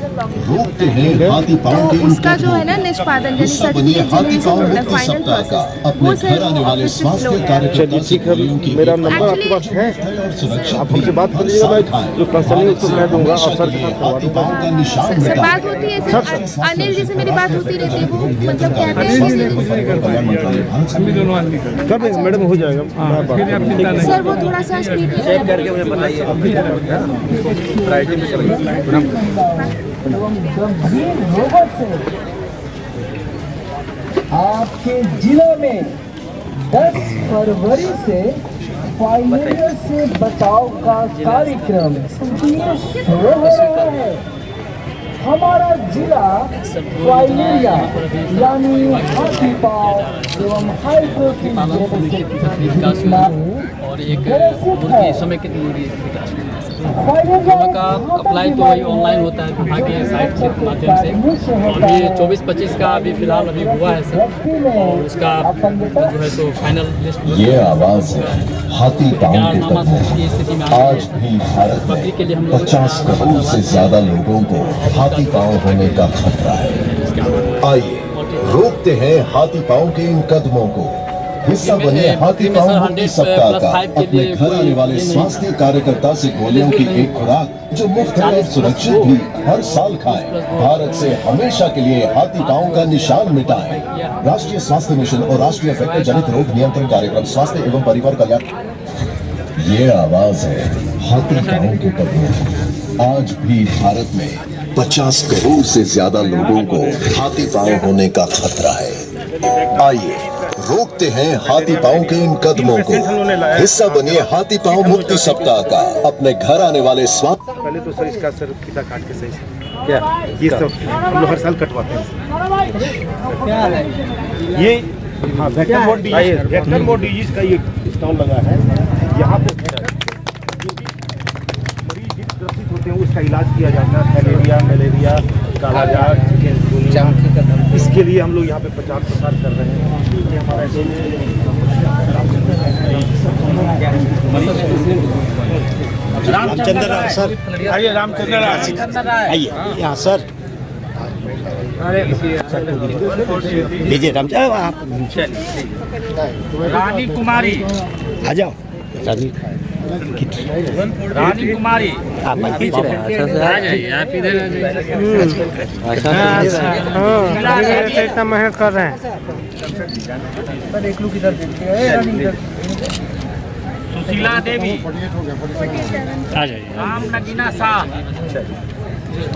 रोकते हैं हाथी पांव के उसका जो है ना निष्पादन हिस्सा बनिए हाथी पांव मुक्ति सप्ताह का। अपने घर आने वाले स्वास्थ्य कार्यकर्ता से गोलियों की मेरा नंबर आपके पास है, आप हमसे बात करिएगा, मैं जो कंसल्टिंग उसको मैं दूंगा और सर के साथ हाथी पांव का निशान से बात होती है। अनिल जी से मेरी बात होती रहती है, वो मतलब कहते हैं कर देंगे मैडम, हो जाएगा। सर वो थोड़ा सा स्पीड चेक करके मुझे बताइए। आपके जिले में 10 फरवरी से फाइलेरिया से बचाव का कार्यक्रम शुरू हो रहा है। हमारा जिला फाइलेरिया यानी हाथी पांव एवं हाइड्रोसिन और एक समय कितनी विकास का अप्लाई तो वही ऑनलाइन होता है विभाग के साइट के माध्यम से। अभी 24-25 का अभी फिलहाल अभी हुआ है सर, और उसका जो है सो फाइनल लिस्ट। ये आवाज है हाथी पांव की स्थिति में आज भी भारत में 50 करोड़ से ज्यादा लोगों को हाथी पांव होने का खतरा है। आइए रोकते हैं हाथी पांव के इन कदमों को। हिस्सा बनिए हाथी पांव मुक्ति सप्ताह का। अपने घर आने वाले स्वास्थ्य कार्यकर्ता से गोलियों की एक खुराक जो मुफ्त है और सुरक्षित भी हर साल खाएं। भारत से हमेशा के लिए हाथी पांव का निशान मिटाएं। राष्ट्रीय स्वास्थ्य मिशन और राष्ट्रीय वेक्टर जनित रोग नियंत्रण कार्यक्रम, स्वास्थ्य एवं परिवार कल्याण। ये आवाज है हाथी पांव के कदमों की। आज भी भारत में 50 करोड़ से ज्यादा लोगों को हाथी पांव होने का खतरा है। आइए रोकते हैं हाथी पांव के इन कदमों को। हिस्सा बनिए हाथी पांव मुक्ति सप्ताह का। अपने घर आने वाले स्वास्थ्य। पहले तो सर इसका सर फीता काट के सही से क्या ये सब हम लोग हर साल कटवाते हैं। क्या है ये हाँ वेक्टर मोड डिजीज का ये स्टॉल लगा है। यहाँ पे जो भी मरीज ग्रसित होते हैं उसका इलाज किया जाता है। फैलेरिया, मलेरिया, कालाजार, चिकनगुनिया, इसके लिए हम लोग यहाँ पे प्रचार प्रसार कर रहे हैं। ये हमारा रामचंद्र सर, आइए रामचंद्र आइए यहाँ सर। लीजिए रामचंद्र आप। रानी कुमारी आ जाओ। रानी कुमारी आप खींच रहे हैं। आ जाइए आप इधर इतना मेहनत कर रहे हैं। एक लोग इधर सुशीला देवी आ जाइए। राम नगीना शाह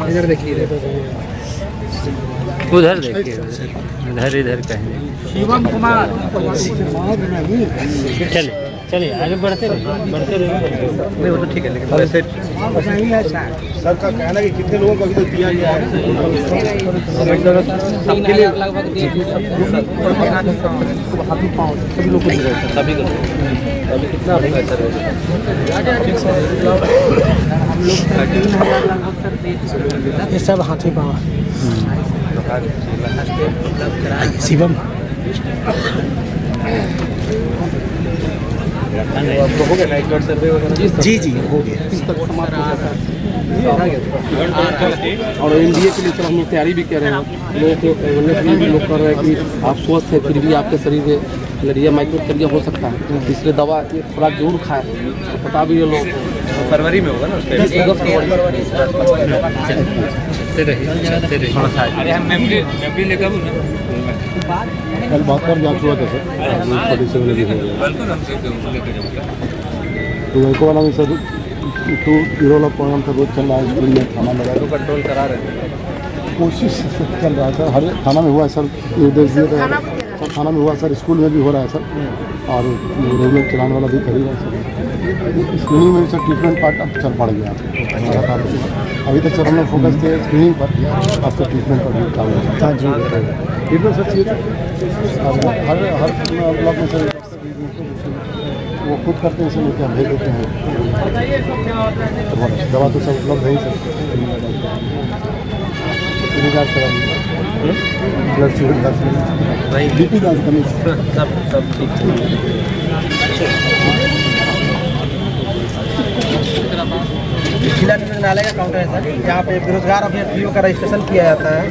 इधर देखिए, उधर देखिए, इधर कहीं। शिवम कुमार चलिए चलिए आगे बढ़ते रहे नहीं वो तो ठीक है, लेकिन वैसे सर का कहना है कि कितने लोगों को अभी तक दिया गया है? सबके लिए लगभग सभी लोग को दे रहे हैं सभी को। अभी कितना होगा सर? ये सब हाथी पाँव शिवम आपको हो गया ना एक बार सर्वे वगैरह? जी जी हो गया। और एनडीए के लिए सर हम लोग तैयारी भी कर रहे हैं। लोगों को अवेयरनेस भी लोग कर रहे हैं कि आप स्वस्थ हैं फिर भी आपके शरीर में मलेरिया माइक्रोबैक्टीरिया हो सकता है, इसलिए दवा ये खुराक जरूर खाएं। तो पता भी है लोग फरवरी में होगा ना उसके कल बहुत बार जांच हुआ था सर, तो वही वाला में सर 2 यूरो प्रोग्राम का रोज चल रहा है स्कूल में, थाना लगा कंट्रोल करा रहे हैं। कोशिश चल रहा है सर, हर थाना में हुआ है सर, निर्देश दिए गए सर, थाना में हुआ सर, स्कूल में भी हो रहा है सर, और रेगुलर चलाने वाला भी कर ही रहा है सर। स्क्रीनिंग में भी सर ट्रीटमेंट पार्ट अब चल पड़ गया लगातार। अभी तक सर हम लोग फोकस थे स्क्रीनिंग पर, अब तो ट्रीटमेंट पर भी काम हो रहा है। ट्रीटमेंट सर चाहिए, हर ब्लॉक में सर वो खुद करते हैं सर, लेके हम भेज देते हैं। दवा तो सब उपलब्ध है ही सर, जाँच करा ब्लड शुगर जाँच BP जाँच करनी सब ठीक है। जिला निर्णयालय का काउंटर है सर, यहाँ पे बेरोजगार अभ्यर्थियों का रजिस्ट्रेशन किया जाता है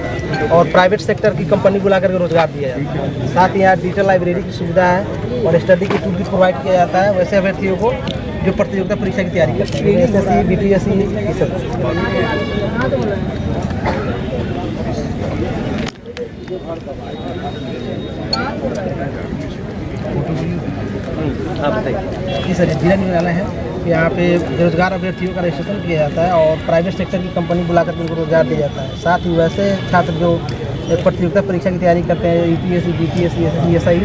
और प्राइवेट सेक्टर की कंपनी बुला करके रोजगार दिया जाता है। साथ ही यहाँ डिजिटल लाइब्रेरी की सुविधा है और स्टडी की टूल भी प्रोवाइड किया जाता है वैसे अभ्यर्थियों को जो प्रतियोगिता परीक्षा की तैयारी करते हैं, SSC BPSC ये सब। आप बताइए। जी सर, जिला निर्णयालय है, यहाँ पे बेरोजगार अभ्यर्थियों का रजिस्ट्रेशन किया जाता है और प्राइवेट सेक्टर की कंपनी बुलाकर उनको रोजगार दिया जाता है। साथ ही वैसे छात्र जो प्रतियोगिता परीक्षा की तैयारी करते हैं UPSC BPSC SSC SI,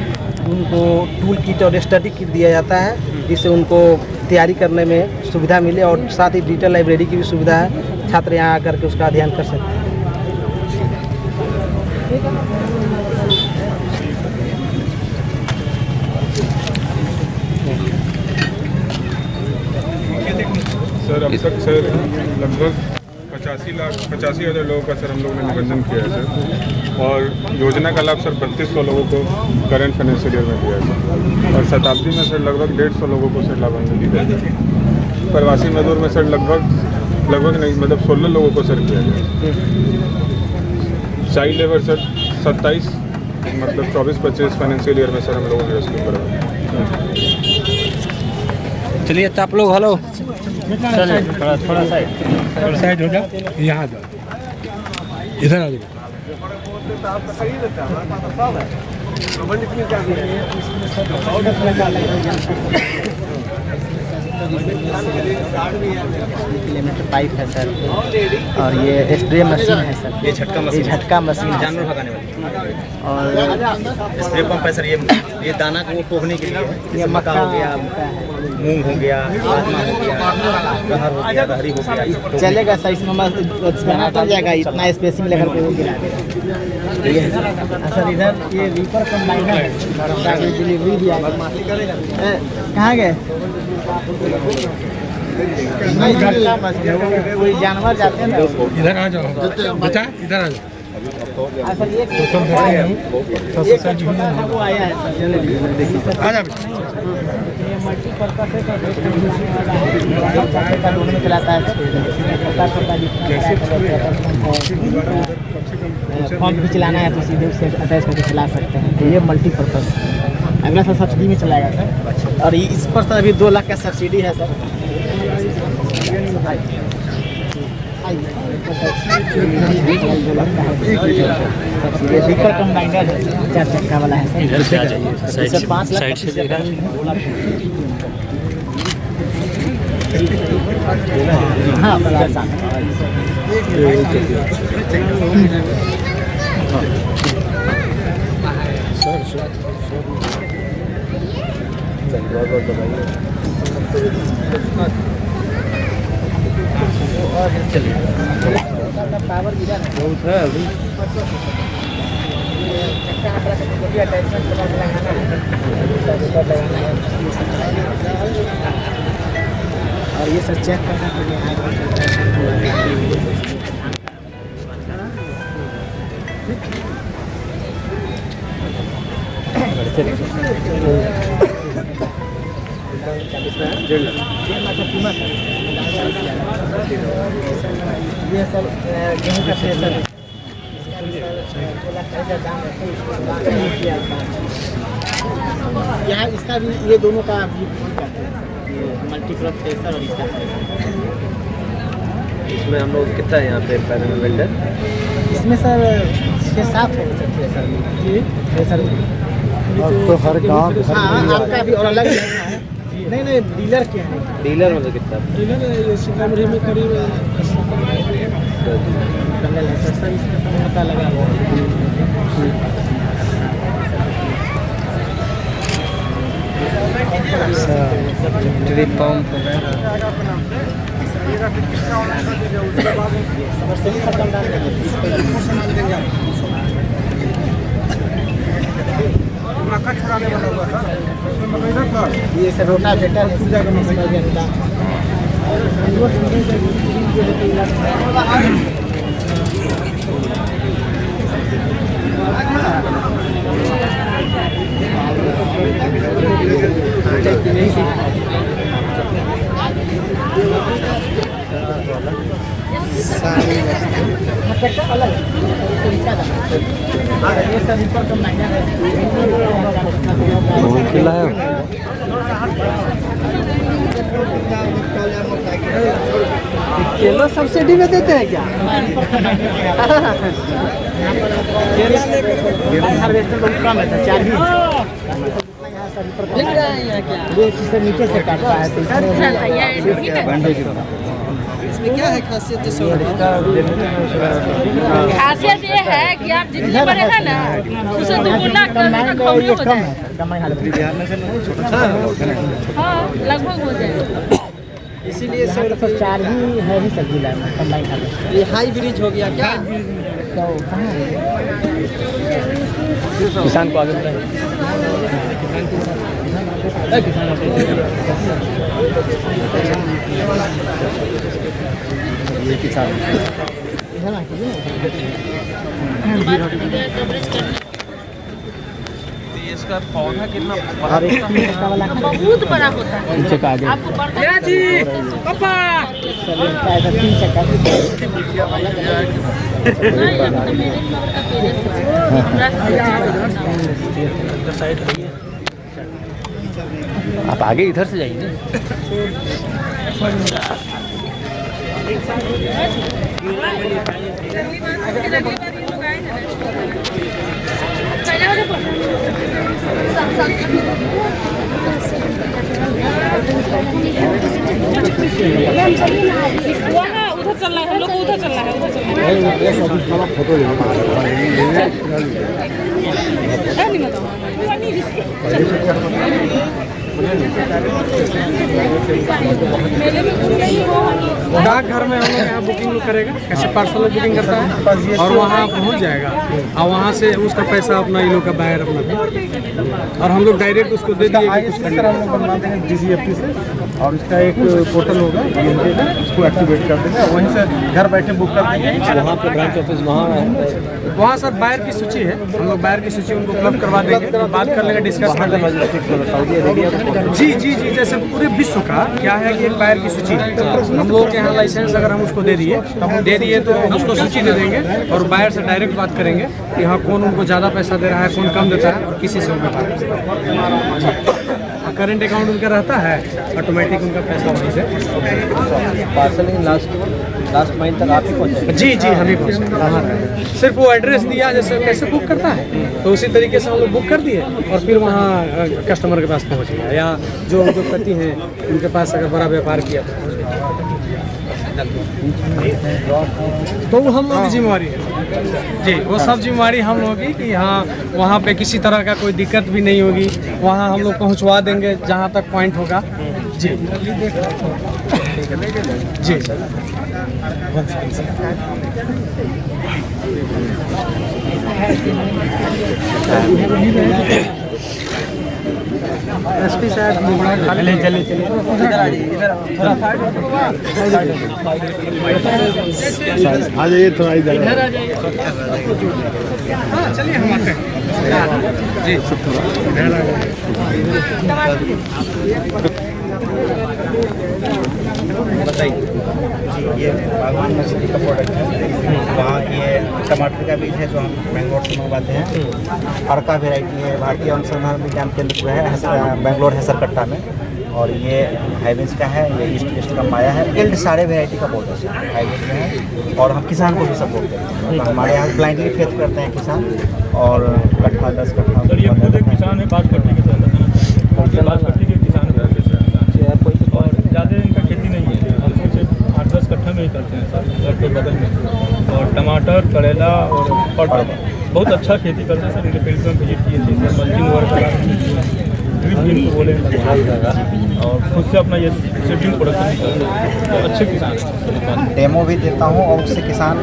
उनको टूल किट और स्टडी किट दिया जाता है जिससे उनको तैयारी करने में सुविधा मिले और साथ ही डिजिटल लाइब्रेरी की भी सुविधा है, छात्र यहाँ आकर के उसका अध्ययन कर सकते हैं। सर अब तक सर लगभग 85,000 लोगों का सर हम लोग ने निबंधन किया है सर, और योजना का लाभ सर 3200 लोगों को करंट फाइनेंशियल ईयर में दिया है सर, और शताब्दी में सर लगभग 150 लोगों को सर लाभान्वित किया है। प्रवासी मजदूर में सर लगभग नहीं मतलब 16 लोगों को सर किया गया। चाइल्ड लेबर सर 27 मतलब 24-25 फाइनेंशियल ईयर में सर हम लोगों ने रेस्क्यू करवाया। चलिए आप लोग हेलो, चलिए थोड़ा साइड हो जाओ, यहाँ आ जाओ, इधर आ जाओ। किलोमीटर पाइप है सर, और ये स्प्रे मशीन है सर, ये झटका मशीन है जानवर भगाने वाली, और स्प्रे पंप है सर। ये दाना को पोगने के लिए, ये मक्का हो गया, मूंग हो गया, राजमा हो गया, अरहर हो गया, रहरी हो गया, चलेगा सर, इसमें बना चल जाएगा, इतना स्पेस में लेकर के वो गिरा देगा। सर इधर ये रीपर कंबाइनर है, डिलीवरी दिया कहाँ गए? कोई जानवर जाते हैं ना, इधर आ जाओ बच्चा, इधर आ जाओ। सर ये वो आया है सर, आ जाओ। मल्टीपर्पज में चलाता है, पंप भी चलाना है तो सीधे उससे अटैच करके चला सकते हैं, तो ये मल्टीपर्पज। अगला सर सब्सिडी में चलाएगा सर, और इस पर सर अभी 2 लाख का सब्सिडी है सर। ये रीपर कंबाइनर है, 4 चक्का वाला है सर। इधर से आ जाइए, सर 5 लाख साइड से देखा। हाँ चाहिए, बहुत बहुत बधाई। चलिए बहुत है अभी। और ये सब चेक करना ये सर गेहूँ का थ्रेसर है। यहाँ इसका भी, ये दोनों का भी मल्टीक्रॉप थ्रेसर और इसका इसमें हम लोग कितना है यहाँ पे पैनल में वेंडर? इसमें सर 6-7 है सर थ्रेसर में। जी थ्रेसर में तो हर गाँव हाँ आपका भी और अलग है। नहीं डीलर क्या है? डीलर मतलब कितना? डीलर सीतामढ़ी में करीब पैनल है सर, इसका पता लगा हुआ है। ट्रिप पंप ये सर रोटा बेटर खिला है। केला सब्सिडी में देते हैं क्या? हार्वेस्टर बहुत कम है सर, 4 ही ये नीचे से काटता है। इसमें क्या है खासियत? खासियत ये है कि आप जितने बड़े हैं ना उसे दुगुना करने का कम हो जाए। हाँ लगभग हो जाए। इसीलिए सर 4 ही है ही सब्जी लाइन कंबाइन हार्वेस्टर। ये हाई ब्रिज हो गया क्या? तो कहाँ है? किसान को आगे बढ़ाएं। ये किसान इसका पौधा कितना बहुत बड़ा होता है। नीचे का आगे आपको जी पापा 3 चक्का आप आगे इधर से जाइए। वहाँ उधर चलना है, हम लोग को उधर चलना है, उधर चलना डाकघर में हम लोग यहाँ बुकिंग करेगा, कैसे पार्सल बुकिंग करता है और वहाँ पहुँच जाएगा और वहाँ से उसका पैसा अपना ये लोग का बायर अपना और हम लोग डायरेक्ट उसको दे दिए। हम लोग बनवा देंगे DGFT से और इसका एक पोर्टल होगा उसको एक्टिवेट कर देंगे, वहीं से घर बैठे बुक कर देंगे। वहाँ पे ब्रांच ऑफिस वहाँ है, वहाँ सर बायर की सूची है, हम लोग बायर की सूची उनको उपलब्ध करवा देंगे, बात कर लेंगे, डिस्कस कर लेंगे। सऊदी अरेबिया जी जी जी जैसे पूरे विश्व का क्या है कि एक बायर की सूची है, हम लोग के यहाँ लाइसेंस अगर हम उसको दे दिए तो उसको सूची दे देंगे और बायर से डायरेक्ट बात करेंगे कि हाँ कौन उनको ज़्यादा पैसा दे रहा है, कौन कम देता है और किसी से उनका करंट अकाउंट उनका रहता है, ऑटोमेटिक उनका पैसा वहीं से पार्सलिंग लास्ट माइल तक आप ही पहुँचे। जी जी हम ही पहुँचे, सिर्फ वो एड्रेस दिया जैसे कैसे बुक करता है तो उसी तरीके से हम लोग बुक कर दिए और फिर वहाँ कस्टमर के पास पहुँच गया या जो उद्योगपति हैं उनके पास अगर बड़ा व्यापार किया तो वो हम लोग की जिम्मेवारी है जी, वो सब जिम्मेवारी हम लोगों की कि हाँ वहाँ पे किसी तरह का कोई दिक्कत भी नहीं होगी वहाँ हम लोग पहुँचवा देंगे जहाँ तक पॉइंट होगा। जी जी एसपी साहब चलिए चलिए आ जाइए थोड़ा इधर आ जाइए। हाँ चलिए हम आते हैं जी बताइए। ये बागवान मछली का प्रोडक्ट है। वहाँ ये टमाटर का बीज है जो हम बेंगलोर से मंगवाते हैं। अर्का वेराइटी है, भारतीय अनुसंधान विज्ञान केंद्र जो है बेंगलोर है सरकट्टा में। और ये हाईवेज का है, ये ईस्ट वेस्ट का पाया है। इल्ड सारे वेराइटी का पौधा है हाईवेज में है। और हम किसान को भी सपोर्ट करते हैं। तो हमारे यहाँ ब्लाइंडली फेथ करते हैं किसान। और कट्ठा 10 कट्ठा किसान है, 5 कट्टे के साथ 5 कट्टे के किसान है और ज़्यादा इनका खेती नहीं है, हम सिर्फ 8-10 कट्ठा में ही करते हैं सर घर के बगल में। और टमाटर, करेला और बहुत अच्छा खेती करते हैं सर। इनके फील्ड में विजिट किए थे सर, मल्चिंग वर्क बोले और खुद से अपना ये सीडिंग प्रोडक्शन करते हैं। तो अच्छे किसान हैं। डेमो भी देता हूँ और उससे किसान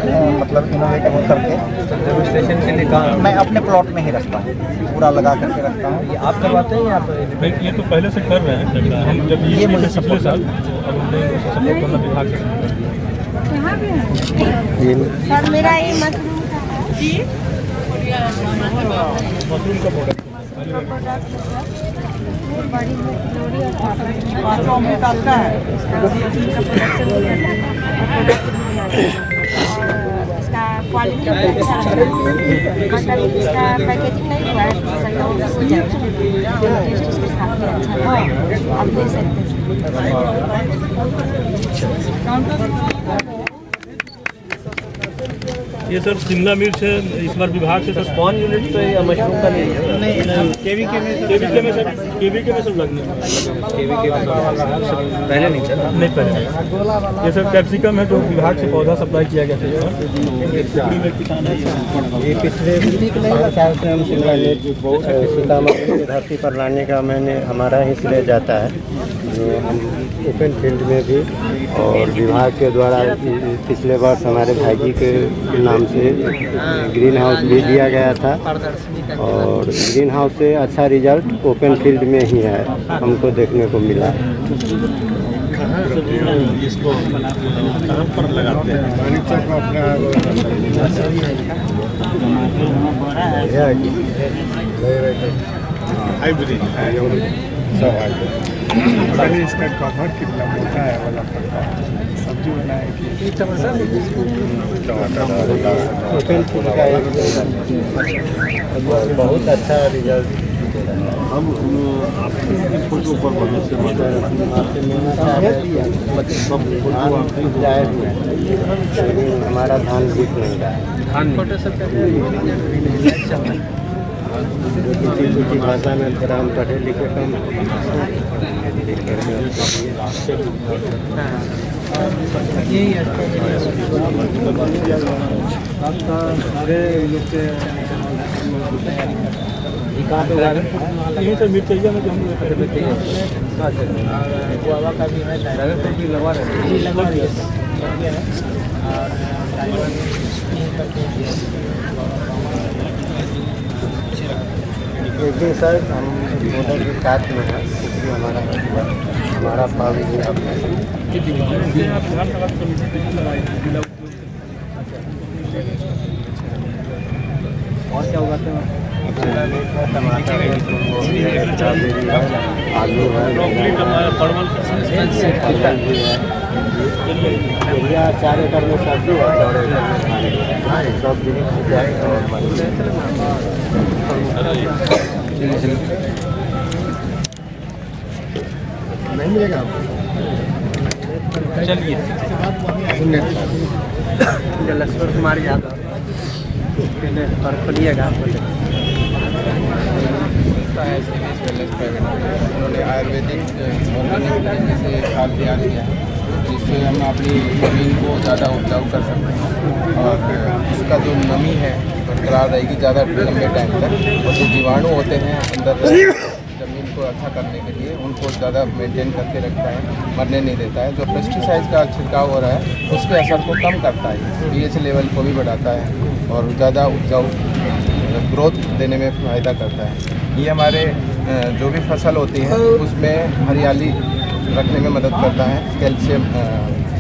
मतलब इनोवेटिव करके रजिस्ट्रेशन के लिए कहाँ मैं अपने प्लॉट में ही रखता हूँ, पूरा लगा करके रखता हूँ। ये आप करवाते हैं या आप? ये तो पहले से कर रहे हैं हम, जब ये मुझे पिछले साल अब हमने सपोर्ट करना विभाग से। सर मेरा ये मशरूम मशरूम का प्रोडक्ट बड़ी डालता है इसका क्वालिटी मतलब इसका पैकेजिंग नहीं हुआ है, आप दे सकते ये सर शिमला मिर्च है, इस बार विभाग से सर कौन यूनिट पे या मशरूम का नहीं है? नहीं केवीके में सब लगने पहले नहीं चला? नहीं पहले। ये सर कैप्सिकम है जो विभाग से पौधा सप्लाई किया गया था। ये पिछले 5 साल से हम शिमला मिर्च सीतामढ़ी की धरती पर लाने का हमारा ही श्रेय जाता है। जो हम ओपन फील्ड में भी और विभाग के द्वारा पिछले वर्ष हमारे भाई जी के नाम से ग्रीन हाउस भी दिया गया था और ग्रीन हाउस से अच्छा रिजल्ट ओपन फील्ड में ही है हमको देखने को मिला। इसको कहाँ पर लगाते हैं? हाइब्रिड सब हाइब्रिड। इसका कवर कितना मोटा है वाला पत्ता, सब्जी बनाएगी टमाटर बहुत अच्छा रिजल्ट। हम फोटो पर भविष्य हमारा धान बीत नहीं रहा है। किसी भाषा में थोड़ा हम पढ़े लिखे कम यही तो मिर्च चाहिए ना जो हम गुआवा का भी है, ड्रैगन फ्रूट भी लगवा रहे एक दिन सर हम मोटर के साथ में है हमारा पाव भी और क्या उगाते हैं? टमाटर है, आलू है, भैया 4 एकड़ में सब्जी है, 4 एकड़ में खाने सब सिंचाई और नहीं मिलेगा आपको। चलिए जलेश्वर कुमार यादव पर खोलिएगा। उन्होंने आयुर्वेदिक से खाद तैयार किया है जिससे हम अपनी ज़मीन को ज़्यादा उपजाऊ कर सकते हैं और उसका जो नमी है बरकरार रहेगी ज़्यादा लंबे टाइम तक और जो जीवाणु होते हैं अंदर अच्छा करने के लिए उनको ज़्यादा मेंटेन करके रखता है, मरने नहीं देता है। जो पेस्टिसाइड का छिड़काव हो रहा है उसके असर को कम करता है, पीएच लेवल को भी बढ़ाता है और ज़्यादा उपजाऊ ग्रोथ देने में फ़ायदा करता है। ये हमारे जो भी फसल होती है उसमें हरियाली रखने में मदद करता है, कैल्शियम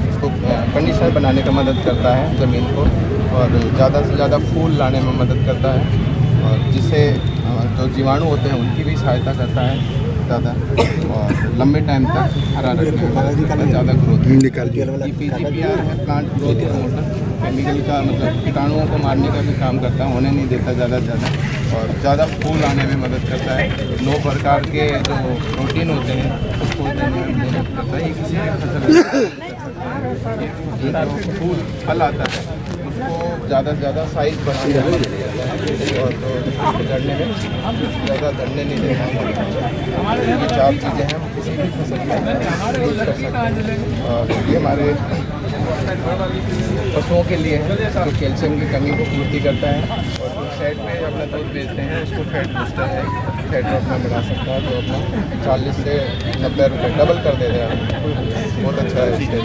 उसको कंडीशनर बनाने का मदद करता है ज़मीन को, और ज़्यादा से ज़्यादा फूल लाने में मदद करता है, और जिससे जो जीवाणु होते हैं उनकी भी सहायता करता है ज़्यादा, और लंबे टाइम तक हरा रखने में ज़्यादा ग्रोथ निकाल दिया। PGPR है प्लांट ग्रोथ प्रमोटर, केमिकल का मतलब कीटाणुओं को मारने का भी काम करता है, होने नहीं देता ज़्यादा से ज़्यादा, और ज़्यादा फूल आने में मदद करता है। 9 प्रकार के जो प्रोटीन होते हैं उसको देने में मदद करता है। ये किसी भी फसल फूल फल आता है उसको ज़्यादा से ज़्यादा साइज बढ़ाने में मदद करता है, और झड़ने में ज़्यादा झड़ने नहीं देता है। ये 4 चीज़ें हैं किसी भी फसल में यूज़ कर सकते हैं, और ये हमारे पशुओं के लिए है जो कैल्शियम की कमी को पूर्ति करता है, और जो साइड में अपना दूध बेचते हैं उसको फैट बूस्टर है, फैट अपना बढ़ा सकता है, जो अपना 40 से 90 रुपये डबल कर देता है। बहुत अच्छा है इसके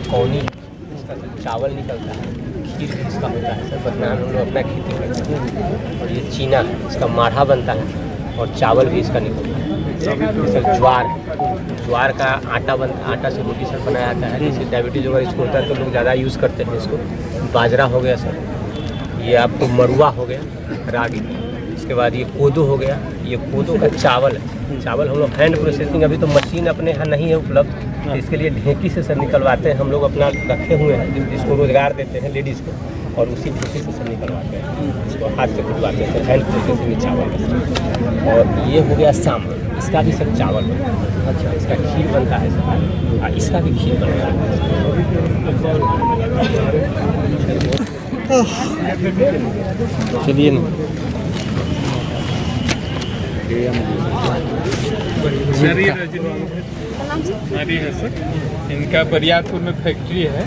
कौनी इसका चावल निकलता है, खीर भी इसका होता है सर, बदनाम हम लोग अपना खेती करते हैं। और ये चीना है, इसका माढ़ा बनता है, और चावल भी इसका निकलता है। सर ज्वार का आटा से रोटी सर बनाया जाता है। जैसे डायबिटीज़ वगैरह इसको होता है तो लोग ज़्यादा यूज़ करते हैं इसको। बाजरा हो गया सर, ये आपको मरुआ हो गया, रागी, इसके बाद ये कोदो हो गया, ये कोदो का चावल है। चावल हम लोग हैंड प्रोसेसिंग, अभी तो मशीन अपने यहाँ नहीं है उपलब्ध, तो इसके लिए ढेंकी से सर निकलवाते हैं। हम लोग अपना रखे हुए हैं जिसको रोज़गार देते हैं लेडीज़ को, और उसी ढेंकी से सर निकलवाते हैं, इसको हाथ से कुटवाते हैं सर, हैंड प्रोसेसिंग चावल। और ये हो गया सांभर, इसका भी सब चावल बनता है। अच्छा, इसका खीर बनता है सर, इसका भी खीर बनता है। चलिए ना, हमारी है सर, इनका बरियारपुर में फैक्ट्री है,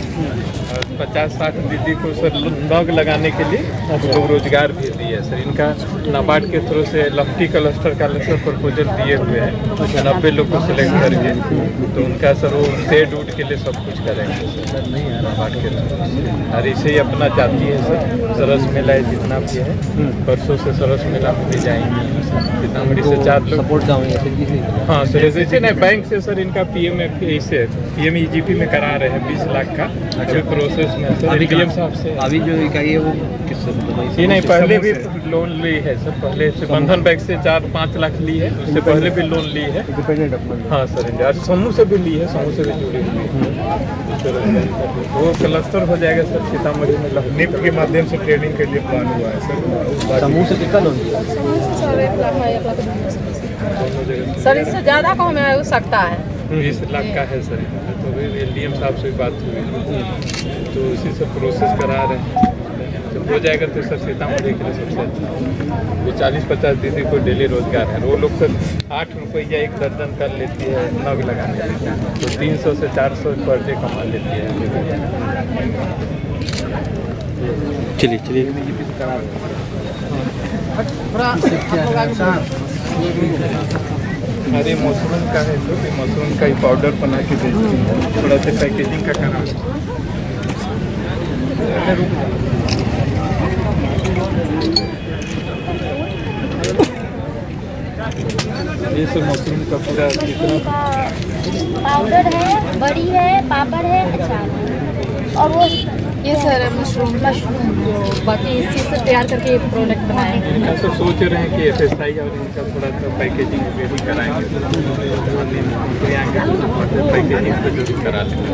और 50-60 दीदी को सर लॉग लगाने के लिए लोग रोजगार भी दिए सर। इनका नाबार्ड के थ्रू से लफ्टी क्लस्टर का सर प्रपोजल दिए हुए हैं, 90 लोग को सिलेक्ट करके, तो उनका सर वो शेड उड के लिए सब कुछ करेंगे सर नाबार्ड के थ्रू। और इसे ही अपना चाहती है सर, सरस मेला है जितना भी है, परसों से सरस मेला में भी जाएंगे सीतामढ़ी से 4 लोग सपोर्ट जाएंगे। हाँ सर, जैसे नहीं बैंक से सर इनका PMEGP में करा रहे हैं 20 लाख का, अभी प्रोसेस में सर। अभी PM साहब से अभी जो इकाई है वो किस ये नहीं, पहले भी लोन ली है सर, पहले से बंधन बैंक से 4-5 लाख ली है, उससे पहले भी लोन ली है। हाँ सर, इंडिया समूह से भी ली है, समूह से भी जुड़ी हुई है। वो क्लस्टर हो जाएगा सर सीतामढ़ी में, निफ्ट के माध्यम से ट्रेडिंग के लिए प्लान हुआ है सर। समूह से कितना लोन दिया सर? इससे ज़्यादा को हमें हो सकता है, 20 लाख का है सर। तो अभी LDM साहब से बात हुई, तो उसी से प्रोसेस करा रहे हैं। जब हो जाएगा तो सर सीतामढ़ी के लिए सबसे अच्छा। वो 40-50 दीदी को डेली रोजगार है, वो लोग सर 8 रुपया 1 दर्जन कर लेती है नग लगाने के लिए, तो 300 से 400 पर डे कमा लेती है। चलिए अरे मशरूम का है तो मशरूम का ही पाउडर बना के देती है, थोड़ा सा पैकेजिंग का करा। ये सब मशरूम का पूरा कितना पाउडर है, बड़ी है, पापड़ है, अचार है, और वो ये सर मशरूम बाकी इस चीज़ से तैयार करके प्रोडक्ट बनाए हैं। इनका सब सोच रहे हैं कि FSI और इनका थोड़ा सा पैकेजिंग भी कराएंगे, पैकेजिंग को जो भी करा लेंगे।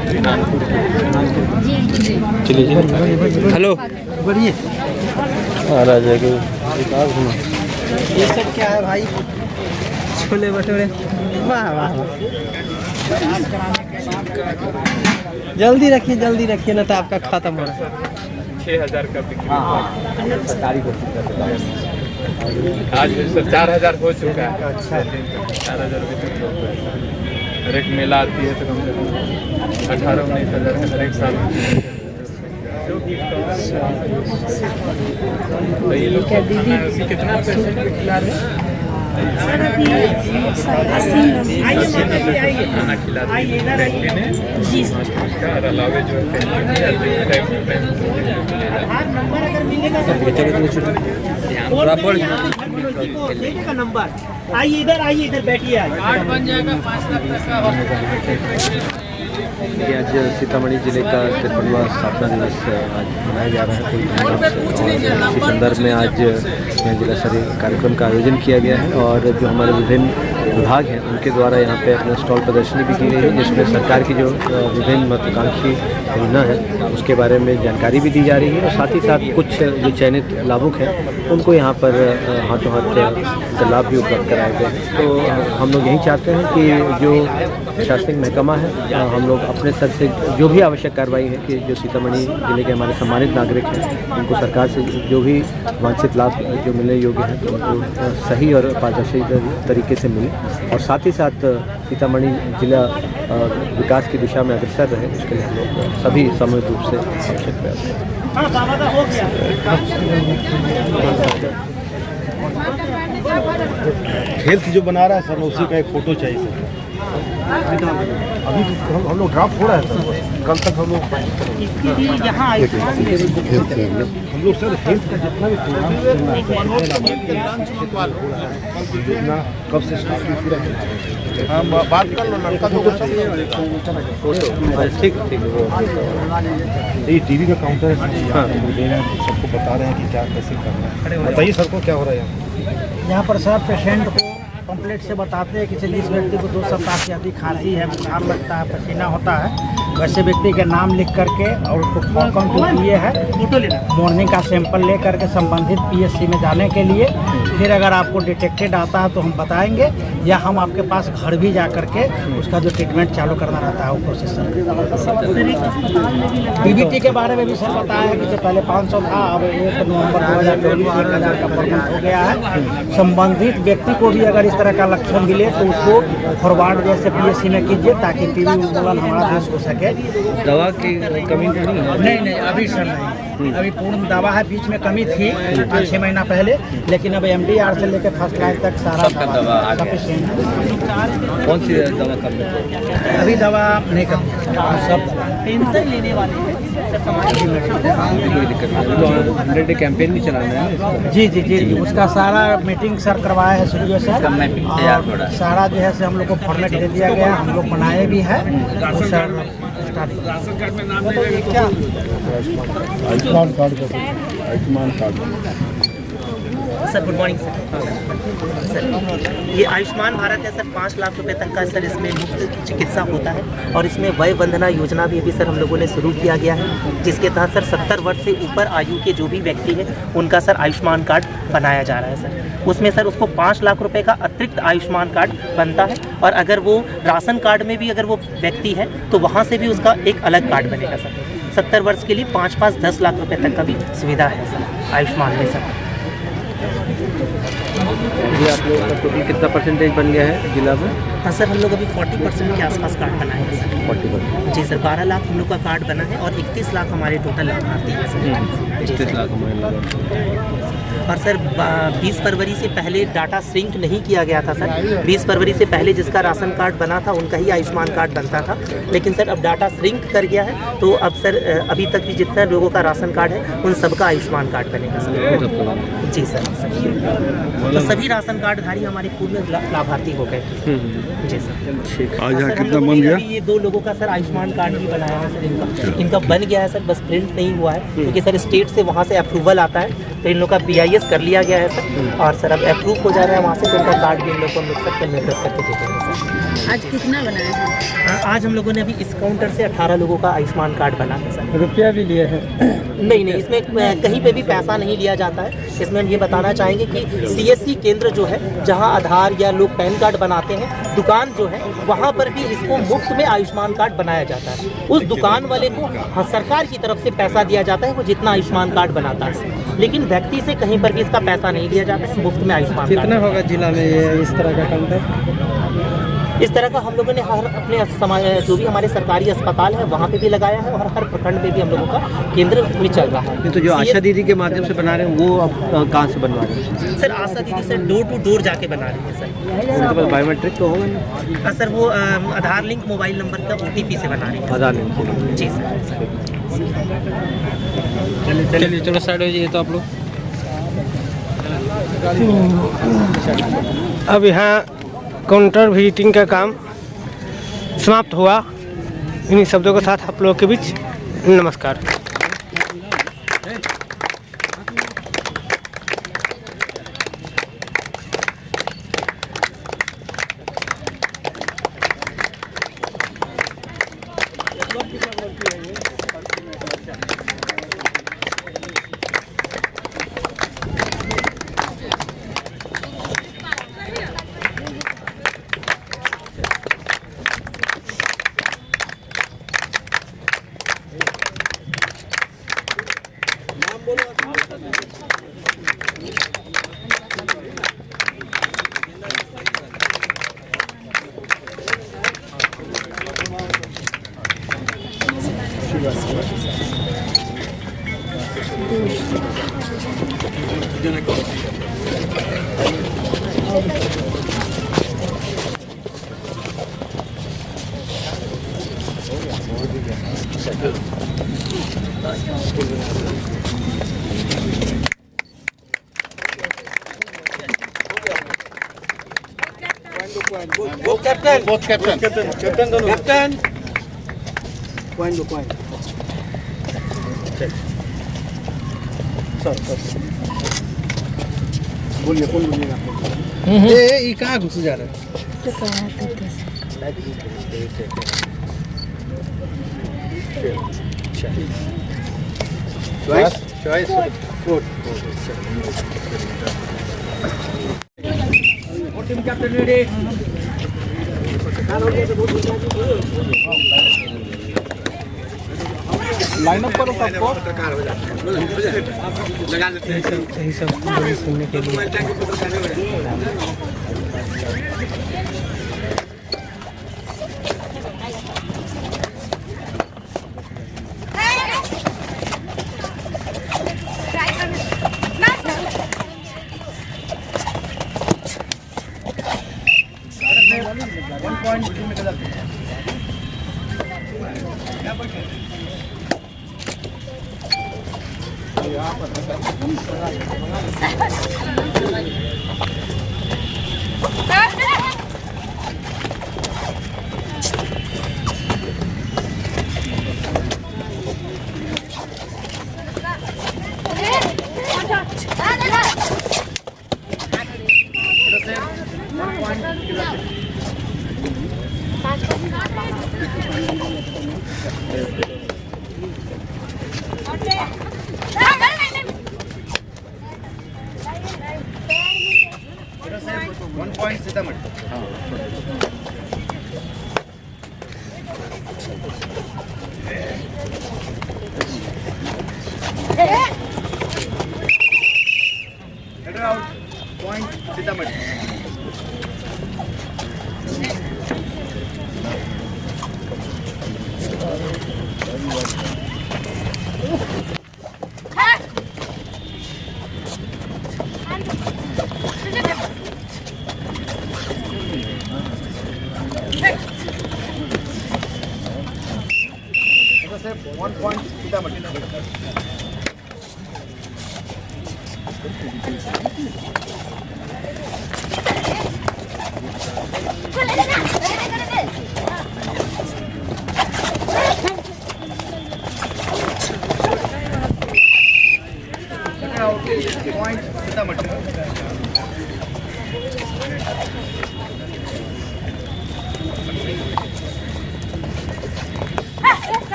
चलिए हेलो, बढ़िए आ जाएगा। ये सब क्या है भाई? छोले भटूरे, वाह वाह। जल्दी रखिए ना तो आपका खत्म हो रहा है। 6000 का बिक्री आज सर 4000 हो चुका है। 4000 बिक्री हो गया। हर एक मेला आती है तो कम से कम 18-19 हज़ार हर एक साल। तो ये लोग कितना पेशेंट खिला रहे हैं? खाना खिलाते हैं उसका अलावे जो नंबर आइए इधर बैठिए। कार्ड बन जाएगा 5 लाख तक का हॉस्पिटल। कि आज सीतामढ़ी जिले का 53वां स्थापना दिवस आज मनाया जा रहा है पूरी धूमधाम से, और इसी संदर्भ में आज यहाँ जिला स्तरीय कार्यक्रम का आयोजन किया गया है और जो हमारे विभिन्न विभाग हैं उनके द्वारा यहाँ पे अपना स्टॉल प्रदर्शनी भी की गई है, जिसमें सरकार की जो विभिन्न महत्वाकांक्षी योजना है उसके बारे में जानकारी भी दी जा रही है और साथ ही साथ कुछ जो चयनित लाभुक हैं उनको यहाँ पर हाथों हाथ लाभ भी उपलब्ध कराए गए हैं। तो हम लोग यही चाहते हैं कि जो प्रशासनिक महकमा है हम लोग अपने स्तर से जो भी आवश्यक कार्रवाई है कि जो सीतामढ़ी जिले के हमारे सम्मानित नागरिक हैं उनको सरकार से जो भी वांछित लाभ जो मिलने योग्य हैं तो उनको सही और पारदर्शी तरीके से मिले और साथ ही साथ सीतामढ़ी जिला विकास की दिशा में अग्रसर रहे, उसके लिए हम लोग सभी सामूहिक रूप से आवश्यक प्रयास करें। हेल्थ जो बना रहा है सर उसी का एक फ़ोटो चाहिए सर। अभी हम लोग ड्राफ्ट हो रहा है सर, कल तक हम लोग हम लोग सर हेल्थ का जितना भी प्रोग्राम कब से स्टार्ट पूरा बात कर लो लड़का ठीक ये टीवी का काउंटर है, सबको बता रहे हैं कि क्या कैसे करना है। बताइए सर को क्या हो रहा है यहाँ पर सर पेशेंट को कंप्लेंट से बताते हैं कि जिस व्यक्ति को 2 सप्ताह से अधिक खांसी है, बुखार लगता है, पसीना होता है, वैसे व्यक्ति के नाम लिख करके और उसको फोन काउंट किए है मॉर्निंग का सैंपल ले करके संबंधित पीएचसी में जाने के लिए, फिर अगर आपको डिटेक्टेड आता है तो हम बताएंगे या हम आपके पास घर भी जा करके उसका जो ट्रीटमेंट चालू करना रहता है वो प्रोसेस। डीबीटी के बारे में भी सर बताया कि जो पहले 500 था अब 1 नवंबर 2024 1000 का परमिट हो गया है। संबंधित व्यक्ति को भी अगर इस तरह का लक्षण मिले तो उसको फॉरवर्ड जैसे पीएचसी में कीजिए ताकि टीबी उन्मूलन हमारा देश हो सके। दवा की कमी तो नहीं अभी सर नहीं, अभी पूर्ण दवा है, बीच में कमी थी 5-6 महीना पहले, लेकिन अब MDR से लेकर फर्स्ट लाइन तक सारा दवा सफिशिएंट है। कौन सी दवा कम है? अभी दवा नहीं कम सब टेंशन लेने वाले हैं कोई दिक्कत नहीं। तो 100 डे कैंपेन भी चलाना है जी उसका सारा मीटिंग सर करवाया है शुरू सर, और सारा जो है से हम लोग को फॉर्मेट दे दिया गया, हम लोग बनाए भी है sir. Ayushman card sir good morning sir. ये आयुष्मान भारत है सर, 5 लाख रुपए तक का सर इसमें मुफ्त चिकित्सा होता है और इसमें वय वंदना योजना भी अभी सर हम लोगों ने शुरू किया गया है, जिसके तहत सर 70 वर्ष से ऊपर आयु के जो भी व्यक्ति है उनका सर आयुष्मान कार्ड बनाया जा रहा है सर। उसमें सर उसको 5 लाख रुपए का अतिरिक्त आयुष्मान कार्ड बनता है और अगर वो राशन कार्ड में भी अगर वो व्यक्ति है तो वहाँ से भी उसका एक अलग कार्ड बनेगा सर। 70 वर्ष के लिए 5-10 लाख रुपए तक का भी सुविधा है सर आयुष्मान में सर। ये आप लोगों का टोटल कितना परसेंटेज बन गया है जिला में? हाँ सर, हम लोग अभी 40% के आसपास कार्ड बनाए हैं सर। 40%? जी सर, 12 लाख हम लोग का कार्ड बना है और 31 लाख हमारे टोटल लाभार्थी हैं सर। 31 लाख हमारे लाभार्थी। और सर 20 फरवरी से पहले डाटा श्रिंक नहीं किया गया था सर। 20 फरवरी से पहले जिसका राशन कार्ड बना था उनका ही आयुष्मान कार्ड बनता था, लेकिन सर अब डाटा श्रिंक कर गया है तो अब सर अभी तक भी जितना लोगों का राशन कार्ड है उन सबका आयुष्मान कार्ड बनेगा सर। जी सर, तो सभी राशन कार्डधारी हमारे पूर्ण लाभार्थी हो गए। जी सर। आज यहाँ कितना बन गया? ये 2 लोगों का सर आयुष्मान कार्ड भी बनाया है सर, इनका बन गया है सर, बस प्रिंट नहीं हुआ है क्योंकि सर स्टेट से वहाँ से अप्रूवल आता है तो इन लोग का BIS कर लिया गया है सर, और सर अब अप्रूव हो जा रहा है वहाँ से, तो इनका कार्ड भी इन लोग को हम लोग सर निर्गत करके दे देंगे सर। आज कितना बनाया है? आज हम लोगों ने अभी इस काउंटर से 18 लोगों का आयुष्मान कार्ड बना है सर। रुपया भी लिए हैं? नहीं, इसमें कहीं पे भी पैसा नहीं लिया जाता है। इसमें हम ये बताना चाहेंगे कि CSC केंद्र जो है जहां आधार या लोग पैन कार्ड बनाते हैं, दुकान जो है वहां पर भी इसको मुफ्त में आयुष्मान कार्ड बनाया जाता है। उस दुकान वाले को सरकार की तरफ से पैसा दिया जाता है वो जितना आयुष्मान कार्ड बनाता है, लेकिन व्यक्ति से कहीं पर भी इसका पैसा नहीं लिया जाता है, मुफ्त में आयुष्मान कार्ड। कितना होगा जिला में ये इस तरह का काउंटर? इस तरह का हम लोगों ने हर अपने समाज जो भी हमारे सरकारी अस्पताल है वहाँ पे भी लगाया है और हर प्रखंड में भी हम लोगों का केंद्र भी चल रहा है। ये तो जो आशा दीदी के माध्यम से बना रहे हैं वो अब कहाँ से बनवा रहे हैं? सर आशा दीदी सर डोर टू डोर जाके बना रही है सर। उनके पास बायोमेट्रिक तो होगा ना? सर वो आधार लिंक मोबाइल नंबर का OTP से बना रही है। आधार लिंक जी सर। चलिए चलो साइड हो जाइए तो आप लोग। अब यहाँ काउंटर विजिटिंग का काम समाप्त हुआ। इन्हीं शब्दों के साथ आप लोगों के बीच नमस्कार। कैप्टन दोनों। कैप्टन पॉइंट दो पॉइंट। बोलिए कौन बोलिएगा? ये कहाँ घुस जा रहा है? Choice team captain ready. Line up करो सबको। लगा लेते हैं सही सब सुनने के लिए।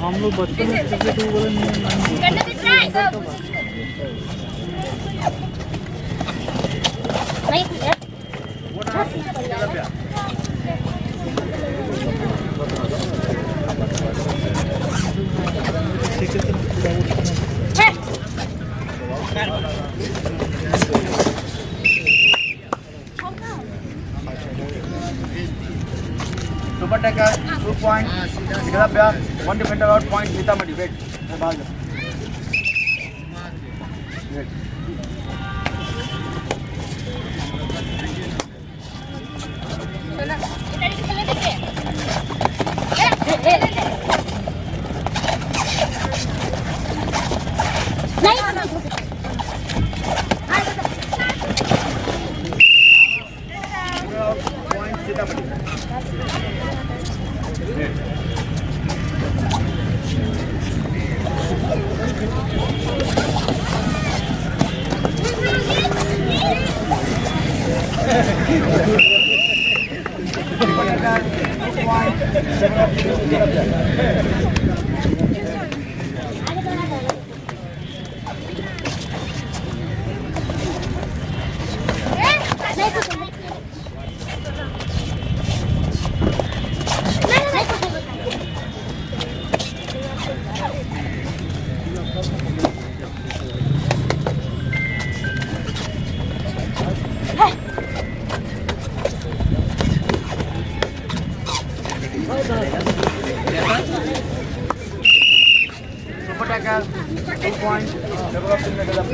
हम लोग बचपन में क्रिकेट बोले नहीं सुपर टैकर 2 पॉइंट निकला 1 डिफेंडर आउट पॉइंट सीतामढ़ी वेट सुपर टैकर 2 पॉइंट डेवलपिंग में गलत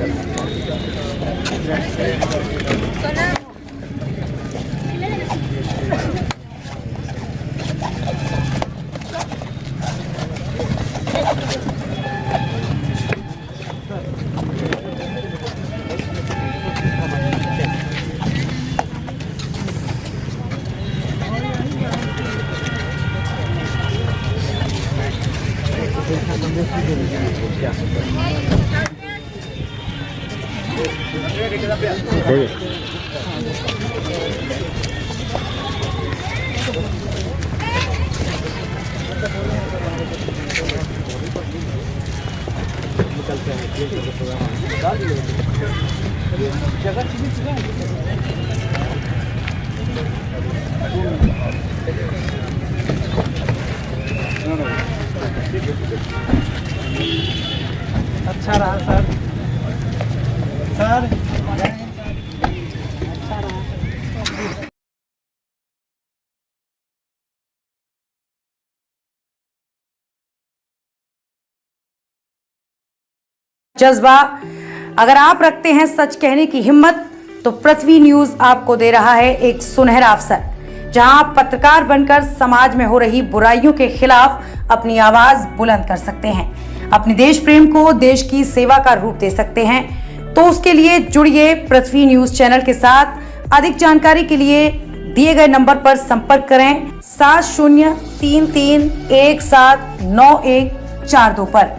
अच्छा रहा सर। सर जज्बा अगर आप रखते हैं सच कहने की हिम्मत तो पृथ्वी न्यूज आपको दे रहा है एक सुनहरा अवसर, जहां आप पत्रकार बनकर समाज में हो रही बुराइयों के खिलाफ अपनी आवाज बुलंद कर सकते हैं, अपने देश प्रेम को देश की सेवा का रूप दे सकते हैं। तो उसके लिए जुड़िए पृथ्वी न्यूज चैनल के साथ। अधिक जानकारी के लिए दिए गए नंबर पर संपर्क करें 7033179142 पर।